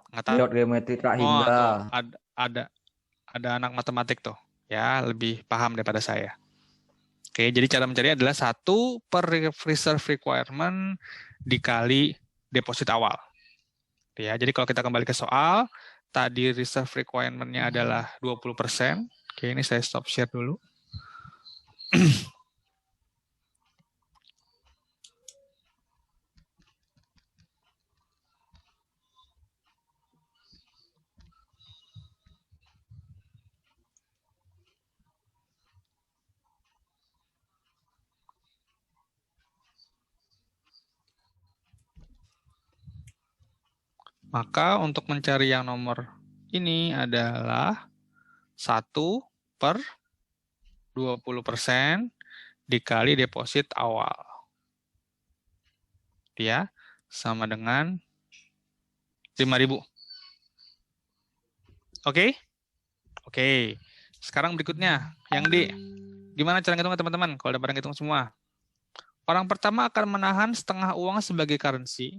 Deret geometrik tak hingga. Ada anak matematik tuh. Ya, lebih paham daripada saya. Oke, jadi cara mencari adalah 1 per reserve requirement dikali deposit awal. Ya, jadi kalau kita kembali ke soal, tadi reserve requirement-nya adalah 20%. Oke, ini saya stop share dulu. Maka untuk mencari yang nomor ini adalah 1 per 20% dikali deposit awal. Ya, sama dengan 5.000. Oke? Oke. Sekarang berikutnya, yang D. Gimana cara ngitungnya teman-teman? Kalau udah pada ngitung semua. Orang pertama akan menahan setengah uang sebagai currency.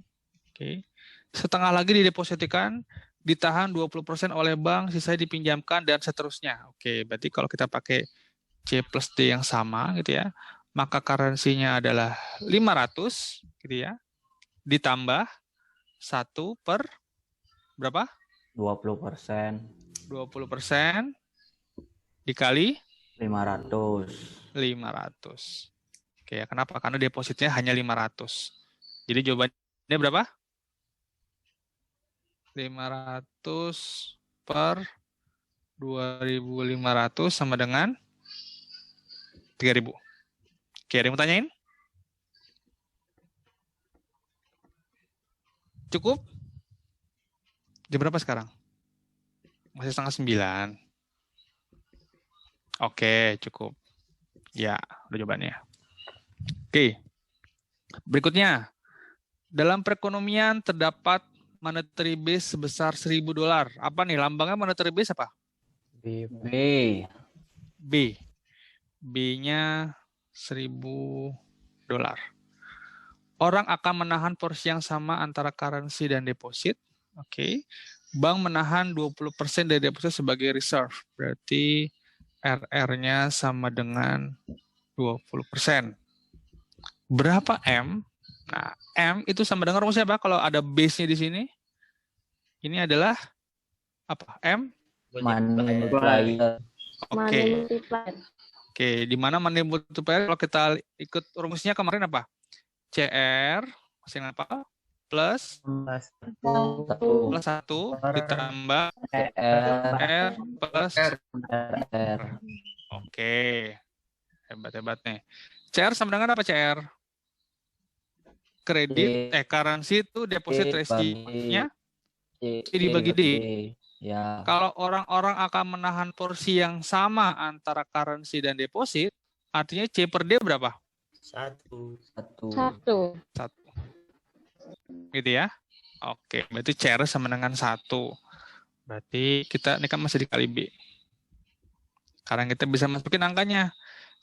Oke. Setengah lagi didepositikan, ditahan 20% oleh bank, sisanya dipinjamkan, dan seterusnya. Oke, berarti kalau kita pakai C plus D yang sama gitu ya, maka currency-nya adalah 500 gitu ya, ditambah 1 per berapa? 20%. 20% dikali 500. 500. Oke, ya, kenapa? Karena depositnya hanya 500. Jadi jawabannya berapa? 500 per 2.500 sama dengan 3.000. Oke, ada yang mau tanyain? Cukup? Jam berapa sekarang? Masih 8:30. Oke, cukup. Ya, udah jawabannya. Oke. Berikutnya. Dalam perekonomian terdapat monetary base sebesar $1.000. Apa nih? Lambangnya monetary base apa? B. B. B-nya $1.000. Orang akan menahan porsi yang sama antara currency dan deposit. Oke. Bank menahan 20% dari deposit sebagai reserve. Berarti RR-nya sama dengan 20%. Berapa M? Nah, M itu sama dengan rumusnya apa? Kalau ada base-nya di sini, ini adalah apa? M? Money multiplier. Oke. Money multiplier. Oke, di mana money multiplier kalau kita ikut rumusnya kemarin apa? CR, masih apa? Plus 1 ditambah R plus R. Oke. Hebat-hebat nih. CR sama dengan apa CR? Kredit, currency itu deposit ratio-nya dibagi D. Ya. Kalau orang-orang akan menahan porsi yang sama antara currency dan deposit, artinya C per D berapa? 1. Gitu ya. Oke, berarti CR sama dengan 1. Berarti kita ini kan masih dikali B. Sekarang kita bisa masukin angkanya.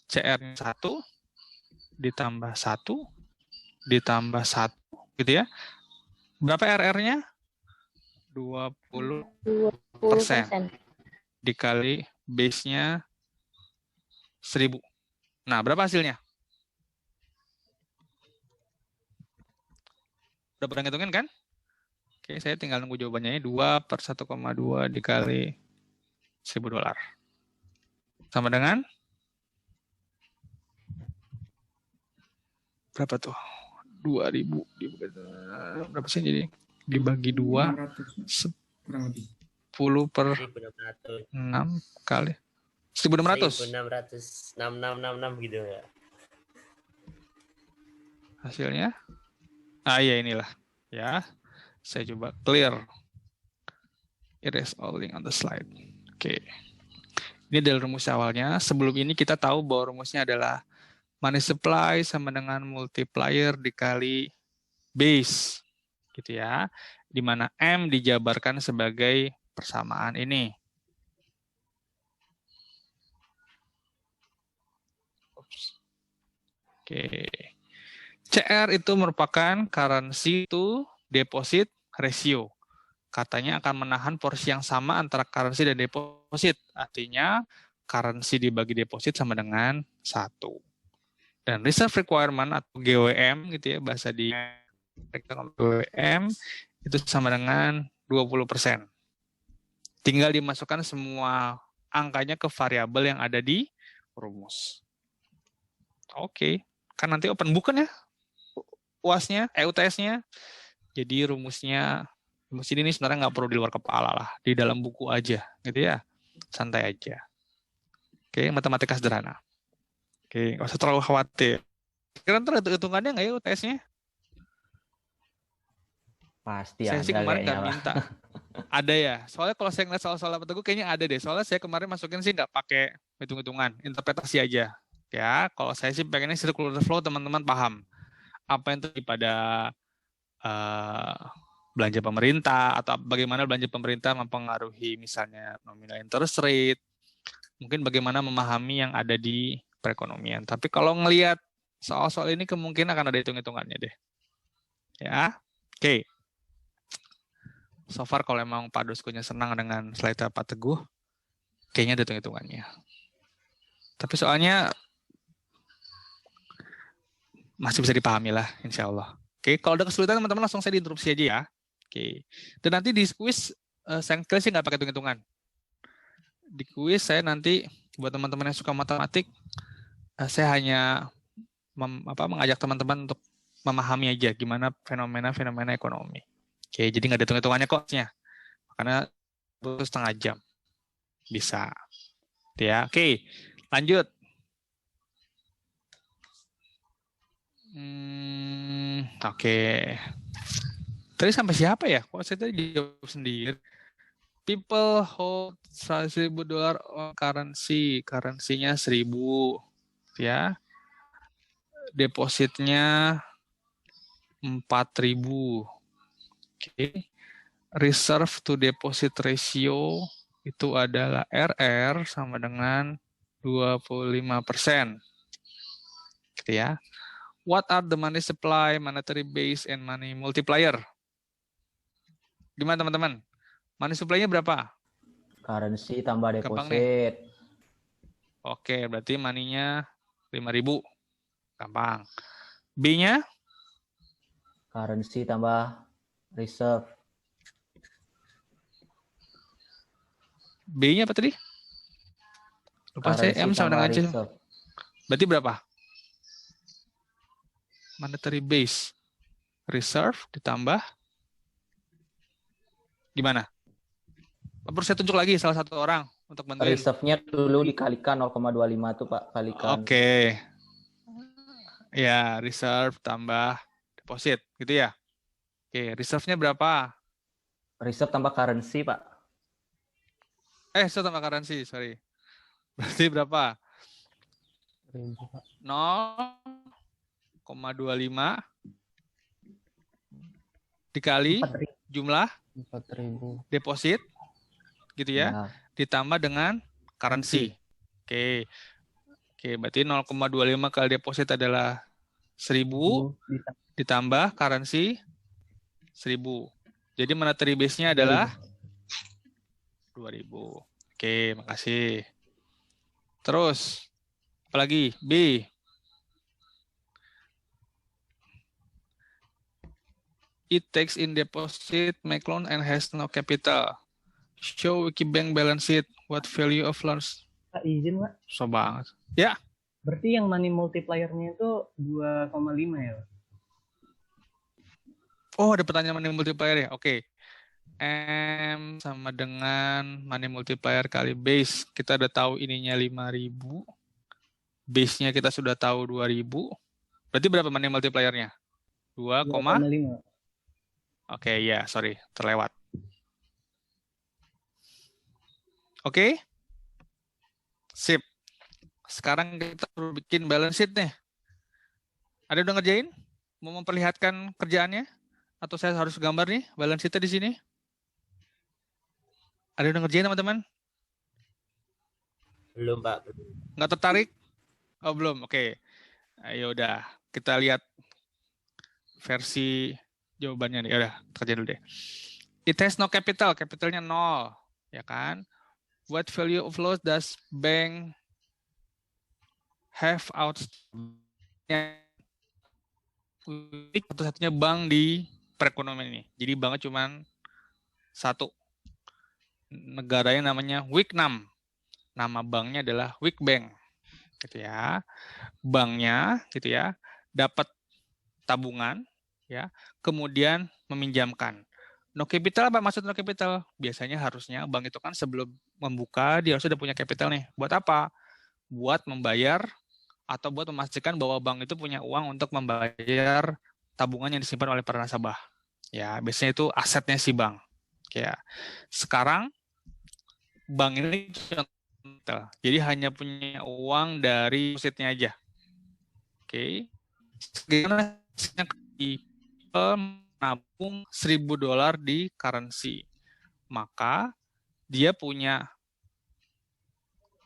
CR 1 ditambah 1 ditambah 1 gitu ya. Berapa RR-nya? 20% dikali base-nya 1.000. Nah, berapa hasilnya? Udah pernah ngitungin kan? Oke, saya tinggal nunggu jawabannya. 2 per 1,2 dikali $1.000. Sama dengan? Berapa tuh? 2.000. Berapa sih jadi? Dibagi 2. 10 per 6 kali. 1.600. 666 gitu ya. Hasilnya? Ah ya inilah. Ya. Saya coba clear. Erase all link on the slide. Oke. Ini adalah rumus awalnya. Sebelum ini kita tahu bahwa rumusnya adalah money supply sama dengan multiplier dikali base. Gitu ya. Di mana M dijabarkan sebagai persamaan ini. Oke. CR itu merupakan currency to deposit ratio. Katanya akan menahan porsi yang sama antara currency dan deposit. Artinya currency dibagi deposit sama dengan 1. Dan reserve requirement atau GWM gitu ya, bahasa di GWM itu sama dengan 20%. Tinggal dimasukkan semua angkanya ke variabel yang ada di rumus. Oke, kan nanti open book kan ya UAS-nya, UTS-nya. Jadi rumus ini sebenarnya nggak perlu di luar kepala lah, di dalam buku aja, gitu ya, santai aja. Oke, matematika sederhana. Oke, nggak usah terlalu khawatir. Kira-kira hitungannya nggak ya UTS-nya? Pasti saya ada sih kemarin nggak kayaknya, minta. Ada ya. Soalnya kalau saya ngeliat soal-soal apa Teguh kayaknya ada deh. Soalnya saya kemarin masukin sih nggak pakai hitung-hitungan, interpretasi aja. Ya, kalau saya sih pengennya circular flow teman-teman paham apa yang terjadi pada belanja pemerintah atau bagaimana belanja pemerintah mempengaruhi misalnya nominal interest rate. Mungkin bagaimana memahami yang ada di perekonomian. Tapi kalau ngelihat Soal-soal ini kemungkinan akan ada hitung-hitungannya deh. Ya, oke. So far kalau emang Pak Doskunya senang dengan slide Pak Teguh, kayaknya ada hitung-hitungannya. Tapi soalnya masih bisa dipahami lah, insya Allah. Oke, kalau ada kesulitan teman-teman langsung saya diinterupsi aja ya. Oke, dan nanti di quiz saya sih nggak pakai hitung-hitungan. Di quiz saya nanti buat teman-teman yang suka matematik, saya hanya mengajak teman-teman untuk memahami aja gimana fenomena-fenomena ekonomi. Oke, jadi nggak ada hitung-hitungannya kok, karena itu setengah jam bisa. Ya, oke, lanjut. Oke. Tadi sampai siapa ya? Kok saya tadi jawab sendiri? People hold $100,000 on currency. Currency-nya 1.000. Ya. Depositnya 4.000. Oke. Reserve to deposit ratio itu adalah RR sama dengan 25%. Gitu ya. What are the money supply, monetary base, and money multiplier? Gimana teman-teman? Money supply-nya berapa? Currency tambah Gampang nih. deposit. Oke, berarti money-nya 5.000. Gampang. B-nya? Currency tambah reserve. B-nya apa tadi? Lupa saya, M sama dengan C. Berarti berapa? Monetary base. Reserve ditambah. Gimana? Perlu saya tunjuk lagi salah satu orang untuk bantuin. Reserve-nya dulu dikalikan 0,25 tuh Pak. Kalikan. Oke. Ya, reserve tambah deposit. Gitu ya? Oke, reserve-nya berapa? Reserve tambah currency Pak. Reserve tambah currency, sorry. Berarti berapa? 0,25 dikali jumlah 4.000 deposit gitu ya, ditambah dengan currency. Oke. Oke, berarti 0,25 kali deposit adalah 1.000 ditambah currency 1.000. Jadi monetary base-nya adalah 2.000. Oke, makasih. Terus apalagi? B. It takes in deposit, make loan, and has no capital. Show Wikibank balance sheet. What value of loans? Pak, izin Pak. So banget. Ya. Berarti yang money multiplier-nya itu 2,5 ya Pak? Oh, ada pertanyaan money multiplier ya? Oke. M sama dengan money multiplier kali base. Kita udah tahu ininya 5.000. Base-nya kita sudah tahu 2.000. Berarti berapa money multiplier-nya? 2,5. Oke, ya, sorry, terlewat. Oke. Sip. Sekarang kita perlu bikin balance sheet nih. Ada udah ngerjain? Mau memperlihatkan kerjaannya? Atau saya harus gambar nih balance sheet-nya di sini? Ada udah ngerjain teman-teman? Belum Pak. Nggak tertarik? Oh belum, oke. Ayo udah, kita lihat versi jawabannya nih. Udah, kerja dulu deh. It has no capital, capitalnya 0, ya kan? What value of loans does bank have outstanding? Satu-satunya bank di perekonomian ini. Jadi banknya cuma satu. Negaranya namanya Vietnam. Nama banknya adalah Wickbank. Gitu ya. Banknya gitu ya, dapat tabungan ya, kemudian meminjamkan. No capital apa maksud no capital? Biasanya harusnya bank itu kan sebelum membuka dia harus sudah punya capital nih. Buat apa? Buat membayar atau buat memastikan bahwa bank itu punya uang untuk membayar tabungan yang disimpan oleh para nasabah. Ya, biasanya itu asetnya si bank. Ya. Sekarang bank ini contoh, jadi hanya punya uang dari depositnya aja. Oke. Gimana menabung $1.000 di currency, maka dia punya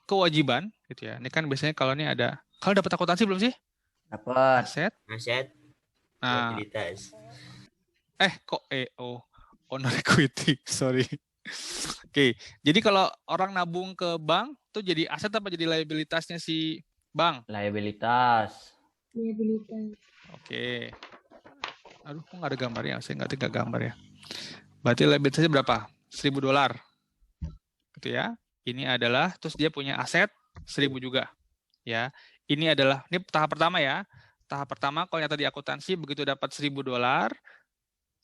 kewajiban gitu ya. Ini kan biasanya kalau ini ada, kalau dapat akuntansi belum sih? Dapat. Aset. Nah, Liabilitas. kok owner equity, sorry. Oke, jadi kalau orang nabung ke bank tuh jadi aset apa jadi liabilitasnya si bank? Liabilitas. Liabilitas. Oke. Aduh, kok nggak ada gambarnya? Saya nggak tiga gambar ya. Berarti liabilitasnya berapa? $1.000. Gitu ya. Ini adalah, terus dia punya aset 1.000 juga. Ya. Ini adalah, ini tahap pertama ya. Tahap pertama, kalau nyata di akuntansi, begitu dapat $1.000,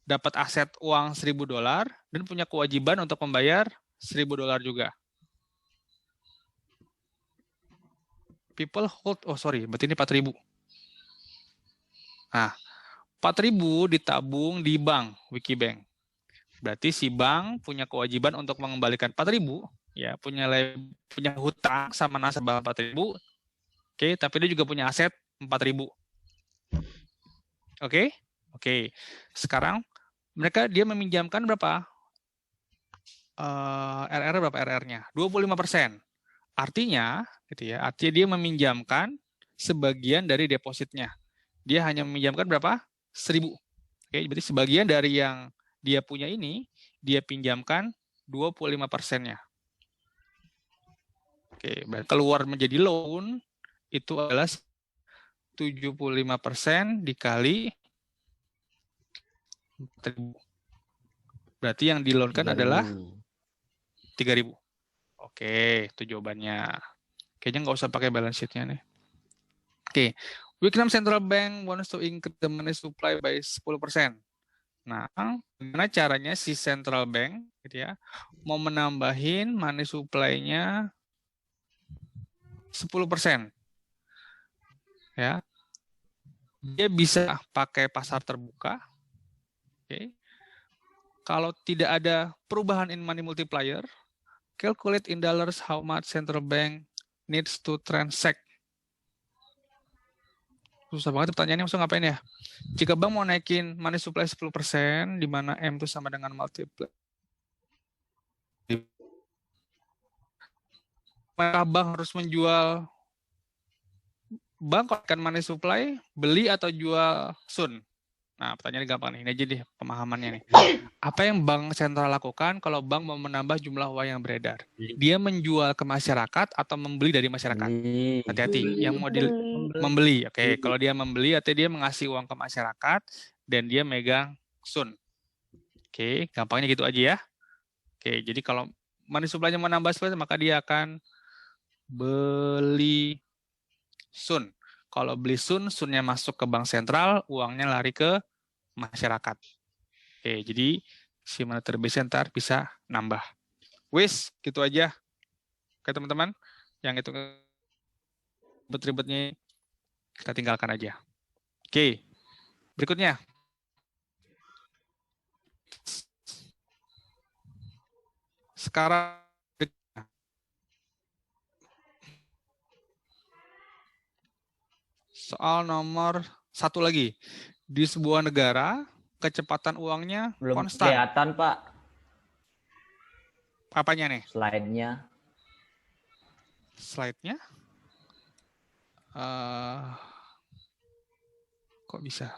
dapat aset uang $1.000, dan punya kewajiban untuk membayar $1.000 juga. People hold, berarti ini 4.000. Nah, 4.000 ditabung di bank, Wikibank. Berarti si bank punya kewajiban untuk mengembalikan 4.000, ya, punya hutang sama nasabah 4.000. Oke, tapi dia juga punya aset 4.000. Oke? Oke. Sekarang dia meminjamkan berapa? RR berapa RR-nya? 25%. Artinya, gitu ya, artinya dia meminjamkan sebagian dari depositnya. Dia hanya meminjamkan berapa? 1.000. Oke, berarti sebagian dari yang dia punya ini, dia pinjamkan 25%-nya. Oke, berarti keluar menjadi loan, itu adalah 75% dikali 4.000. Berarti yang di-loan-kan adalah 3.000. Oke, itu jawabannya. Kayaknya nggak usah pakai balance sheet-nya nih. Oke, Vietnam Central Bank wants to increase the money supply by 10%. Nah, gimana caranya si Central Bank gitu ya, mau menambahin money supply-nya 10%. Ya. Dia bisa pakai pasar terbuka. Oke. Kalau tidak ada perubahan in money multiplier, calculate in dollars how much Central Bank needs to transact. Susah banget pertanyaannya, maksudnya ngapain ya? Jika bank mau naikin money supply 10%, di mana M itu sama dengan multiplier. Maka bank harus menjual, bank kalau akan money supply, beli atau jual sun? Nah, pertanyaannya gampang nih, ini aja deh pemahamannya nih. Apa yang bank sentral lakukan kalau bank mau menambah jumlah uang yang beredar? Dia menjual ke masyarakat atau membeli dari masyarakat? Hati-hati, yang mau membeli. Oke, kalau dia membeli atau dia mengasih uang ke masyarakat dan dia megang sun. Oke, gampangnya gitu aja ya. Oke, jadi kalau money supply-nya menambah maka dia akan beli sun. Kalau beli sun, sunnya masuk ke bank sentral, uangnya lari ke masyarakat. Oke, jadi si monetary base ntar bisa nambah. Wis, gitu aja. Oke teman-teman, yang itu ribet-ribetnya kita tinggalkan aja. Oke, berikutnya. Sekarang soal nomor 1 lagi. Di sebuah negara, kecepatan uangnya belum konstan. Kelihatan, Pak. Apanya nih? Slide-nya. Slide-nya? Kok bisa?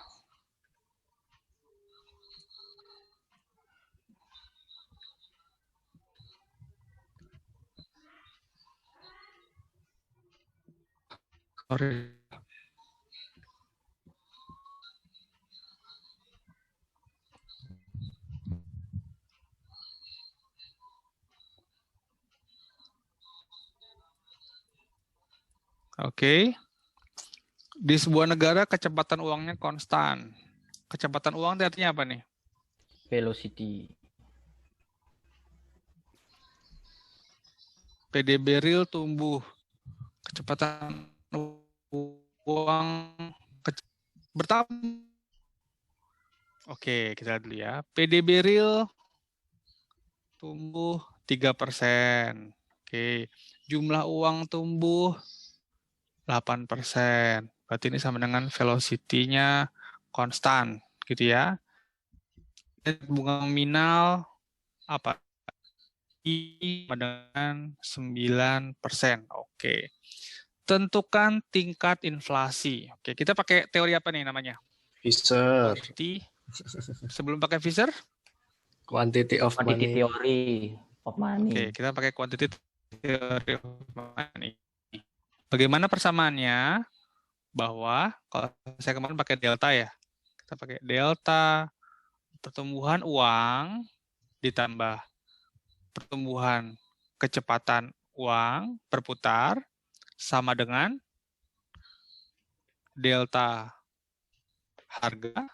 Sorry. Oke. Di sebuah negara kecepatan uangnya konstan. Kecepatan uang itu artinya apa nih? Velocity. PDB real tumbuh. Kecepatan uang bertambah. Oke, kita lihat dulu ya. PDB real tumbuh 3%. Oke. Jumlah uang tumbuh 8%. Berarti ini sama dengan velocity-nya konstan, gitu ya. Bunga nominal apa? I sama dengan 9%. Oke. Tentukan tingkat inflasi. Oke, kita pakai teori apa nih namanya? Fisher. Quantity. Sebelum pakai Fisher? Quantity of money. Theory of money. Oke, kita pakai quantity theory of money. Bagaimana persamaannya? Bahwa kalau saya kemarin pakai delta ya. Kita pakai delta pertumbuhan uang ditambah pertumbuhan kecepatan uang berputar sama dengan delta harga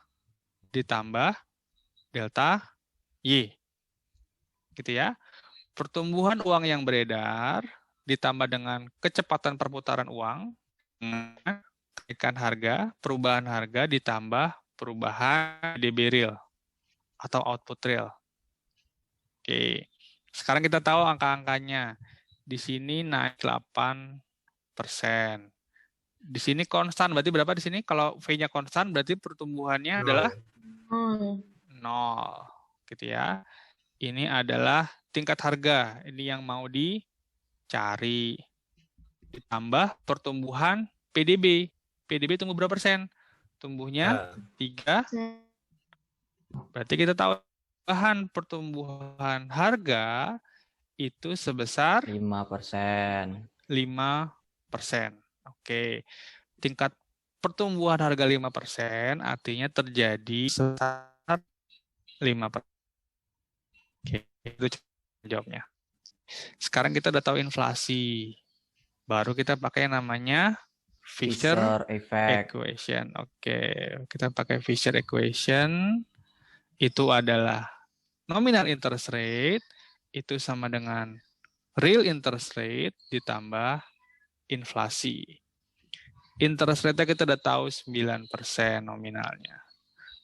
ditambah delta Y. Gitu ya. Pertumbuhan uang yang beredar ditambah dengan kecepatan perputaran uang, kenaikan harga, perubahan harga ditambah perubahan PDB real atau output real. Oke. Sekarang kita tahu angka-angkanya. Di sini naik 8%. Di sini konstan, berarti berapa di sini? Kalau V-nya konstan, berarti pertumbuhannya adalah 0. Gitu ya. Ini adalah tingkat harga. Ini yang mau dicari. Ditambah pertumbuhan PDB. PDB tumbuh berapa persen? Tumbuhnya 3. Berarti kita tahu bahan pertumbuhan harga itu sebesar 5%. 5%. Oke. Tingkat pertumbuhan harga 5% artinya terjadi sebesar 5%. Oke, itu jawabnya. Sekarang kita udah tahu inflasi. Baru kita pakai yang namanya Fisher equation. Oke, kita pakai Fisher equation. Itu adalah nominal interest rate itu sama dengan real interest rate ditambah inflasi. Interest rate-nya kita udah tahu 9% nominalnya.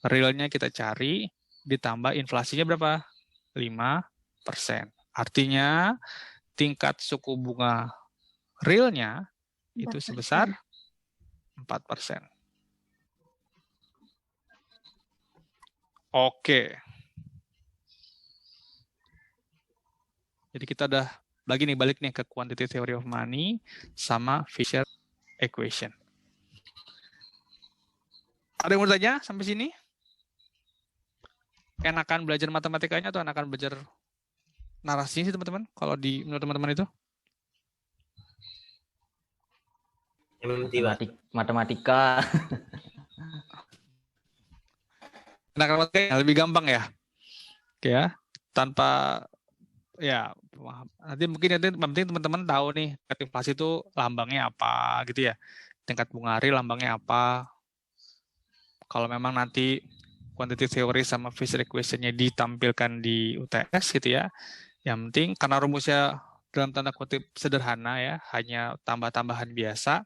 Realnya kita cari ditambah inflasinya berapa? 5%. Artinya tingkat suku bunga realnya itu sebesar 4%. Oke. Jadi kita udah balik nih ke quantity theory of money sama Fisher equation. Ada yang mau tanya sampai sini? Enakan belajar matematikanya atau enakan belajar narasinya sih teman-teman? Kalau di menurut teman-teman itu? Matematika. Enakan matematika lebih gampang ya? Oke ya. Tanpa ya, nanti mungkin penting teman-teman tahu nih tingkat inflasi itu lambangnya apa gitu ya. Tingkat bunga real lambangnya apa. Kalau memang nanti quantitative theory sama Fisher equation-nya ditampilkan di UTS gitu ya. Yang penting karena rumusnya dalam tanda kutip sederhana ya, hanya tambah-tambahan biasa.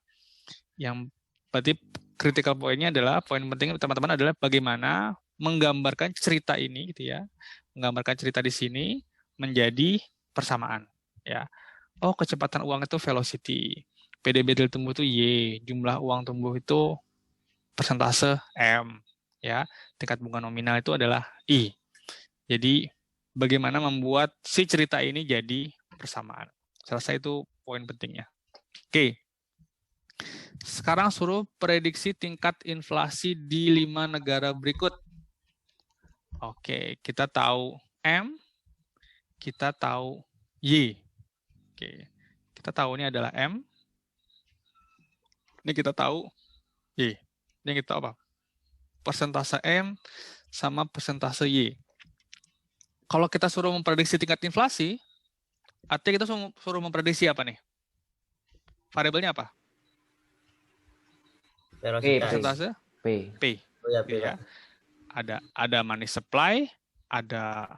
Yang berarti critical point-nya adalah, poin penting teman-teman adalah bagaimana menggambarkan cerita ini gitu ya. Menggambarkan cerita di sini menjadi persamaan ya. Oh, kecepatan uang itu velocity, PDB real tumbuh itu Y, jumlah uang tumbuh itu persentase M ya, tingkat bunga nominal itu adalah I. Jadi bagaimana membuat si cerita ini jadi persamaan. Selesai itu poin pentingnya. Oke. Sekarang suruh prediksi tingkat inflasi di 5 negara berikut. Oke, kita tahu M, kita tahu Y. Oke. Kita tahu ini adalah M. Ini kita tahu Y. Ini kita tahu apa? Persentase M sama persentase Y. Kalau kita suruh memprediksi tingkat inflasi, artinya kita suruh memprediksi apa nih? Variabelnya apa? Persentase? P. Oh ya, Ya. Ada money supply, ada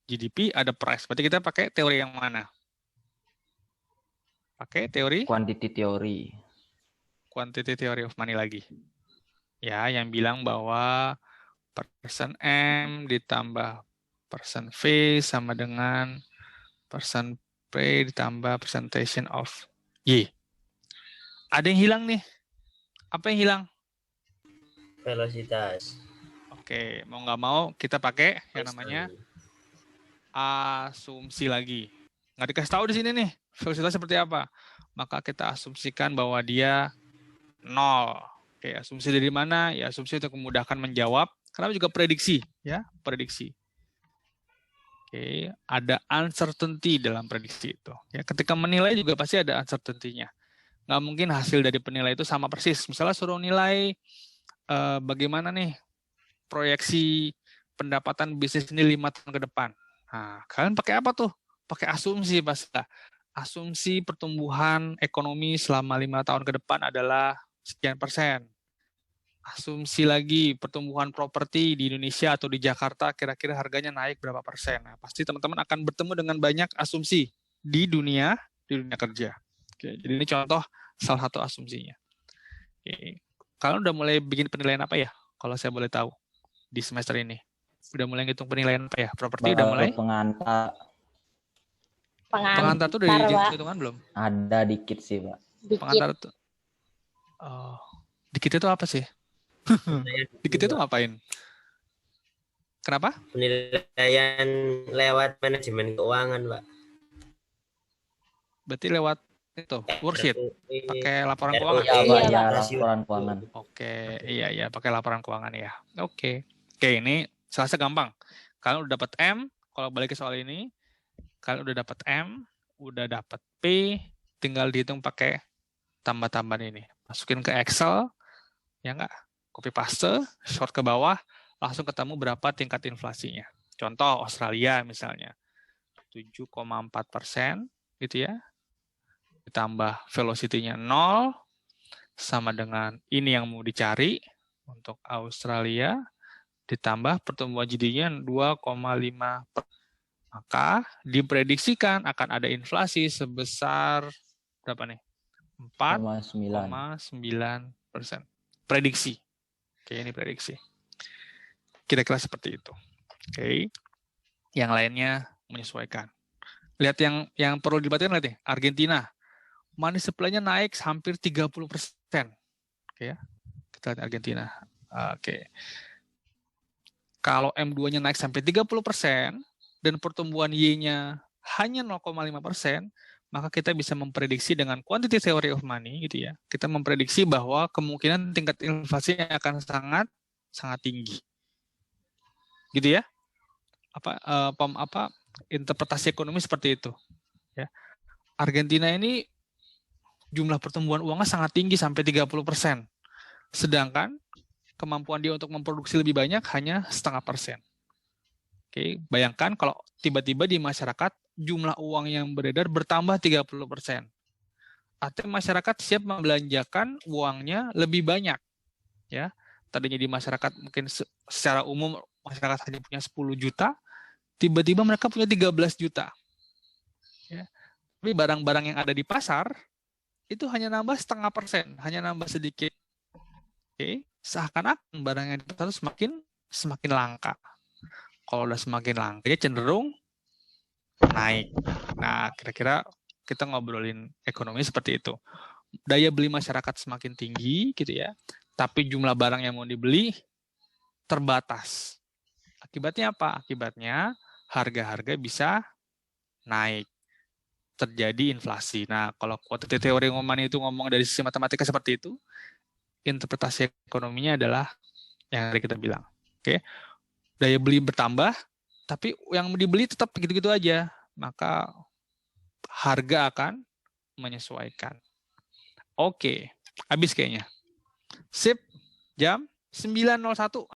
GDP, ada price. Berarti kita pakai teori yang mana? Pakai teori? Quantity theory. Quantity theory of money lagi. Ya, yang bilang bahwa persen M ditambah persen V sama dengan persen P ditambah percentage of Y. Ada yang hilang nih. Apa yang hilang? Velocitas. Oke, mau nggak mau kita pakai yang namanya asumsi lagi. Nggak dikasih tahu di sini nih velocitas seperti apa. maka kita asumsikan bahwa dia 0. Oke, asumsi dari mana? Ya, asumsi untuk memudahkan menjawab. Kenapa juga prediksi, ya, prediksi. Oke, ada uncertainty dalam prediksi itu. Ya, ketika menilai juga pasti ada uncertainty-nya. Nggak mungkin hasil dari penilai itu sama persis. Misalnya suruh nilai bagaimana nih proyeksi pendapatan bisnis ini 5 tahun ke depan. Nah, kalian pakai apa tuh? Pakai asumsi pasti. Asumsi pertumbuhan ekonomi selama 5 tahun ke depan adalah sekian persen. Asumsi lagi pertumbuhan properti di Indonesia atau di Jakarta kira-kira harganya naik berapa persen. Nah, pasti teman-teman akan bertemu dengan banyak asumsi di dunia kerja. Oke, jadi ini contoh salah satu asumsinya. Oke. Kalian udah mulai bikin penilaian apa ya? Kalau saya boleh tahu di semester ini. Udah mulai ngitung penilaian apa ya? Properti udah mulai? Pengantar. Pengantar tuh udah hitungan belum? Ada dikit sih, Pak. Pengantar tuh. Oh, dikit itu apa sih? Dikit itu ngapain? Kenapa? Penilaian lewat manajemen keuangan, Pak. Berarti lewat itu worksheet, pakai laporan keuangan. Iya, laporan keuangan. Oke, iya, pakai laporan keuangan ya. Oke, ini selasa gampang. Kalian udah dapat M, kalau balik ke soal ini, kalian udah dapat M, udah dapat P, tinggal dihitung pakai tambah-tambahan ini. Masukin ke Excel, ya enggak? Copy paste, short ke bawah, langsung ketemu berapa tingkat inflasinya. Contoh Australia misalnya, 7,4% gitu ya. Ditambah velocity-nya 0, sama dengan ini yang mau dicari untuk Australia, ditambah pertumbuhan GDP-nya 2,5%. Maka diprediksikan akan ada inflasi sebesar berapa nih? 4,9%. Prediksi. Oke, ini prediksi. Kira-kira seperti itu. Oke. Yang lainnya menyesuaikan. Lihat yang perlu diperhatikan, lihat nih, Argentina. Money supply-nya naik hampir 30%. Oke ya. Kita lihat Argentina. Oke. Kalau M2-nya naik sampai 30% dan pertumbuhan Y-nya hanya 0,5%, maka kita bisa memprediksi dengan quantity theory of money gitu ya. Kita memprediksi bahwa kemungkinan tingkat inflasinya akan sangat tinggi. Gitu ya. Interpretasi ekonomi seperti itu ya. Argentina ini jumlah pertumbuhan uangnya sangat tinggi sampai 30%. Sedangkan kemampuan dia untuk memproduksi lebih banyak hanya 0,5%. Oke, bayangkan kalau tiba-tiba di masyarakat jumlah uang yang beredar bertambah 30%. Artinya masyarakat siap membelanjakan uangnya lebih banyak. Ya, tadinya di masyarakat mungkin secara umum masyarakat hanya punya 10 juta, tiba-tiba mereka punya 13 juta. Ya. Tapi barang-barang yang ada di pasar itu hanya nambah 0,5%, hanya nambah sedikit. Oke, seakan-akan barang yang di pasar semakin langka. Kalau udah semakin langka, dia cenderung naik. Nah, kira-kira kita ngobrolin ekonomi seperti itu. Daya beli masyarakat semakin tinggi, gitu ya. Tapi jumlah barang yang mau dibeli terbatas. Akibatnya apa? Akibatnya harga-harga bisa naik. Terjadi inflasi. Nah, kalau quantitative theory money itu ngomong dari sisi matematika seperti itu, interpretasi ekonominya adalah yang tadi kita bilang. Oke. Daya beli bertambah, tapi yang dibeli tetap begitu-gitu aja. Maka harga akan menyesuaikan. Oke, habis kayaknya. Sip, jam 9.01.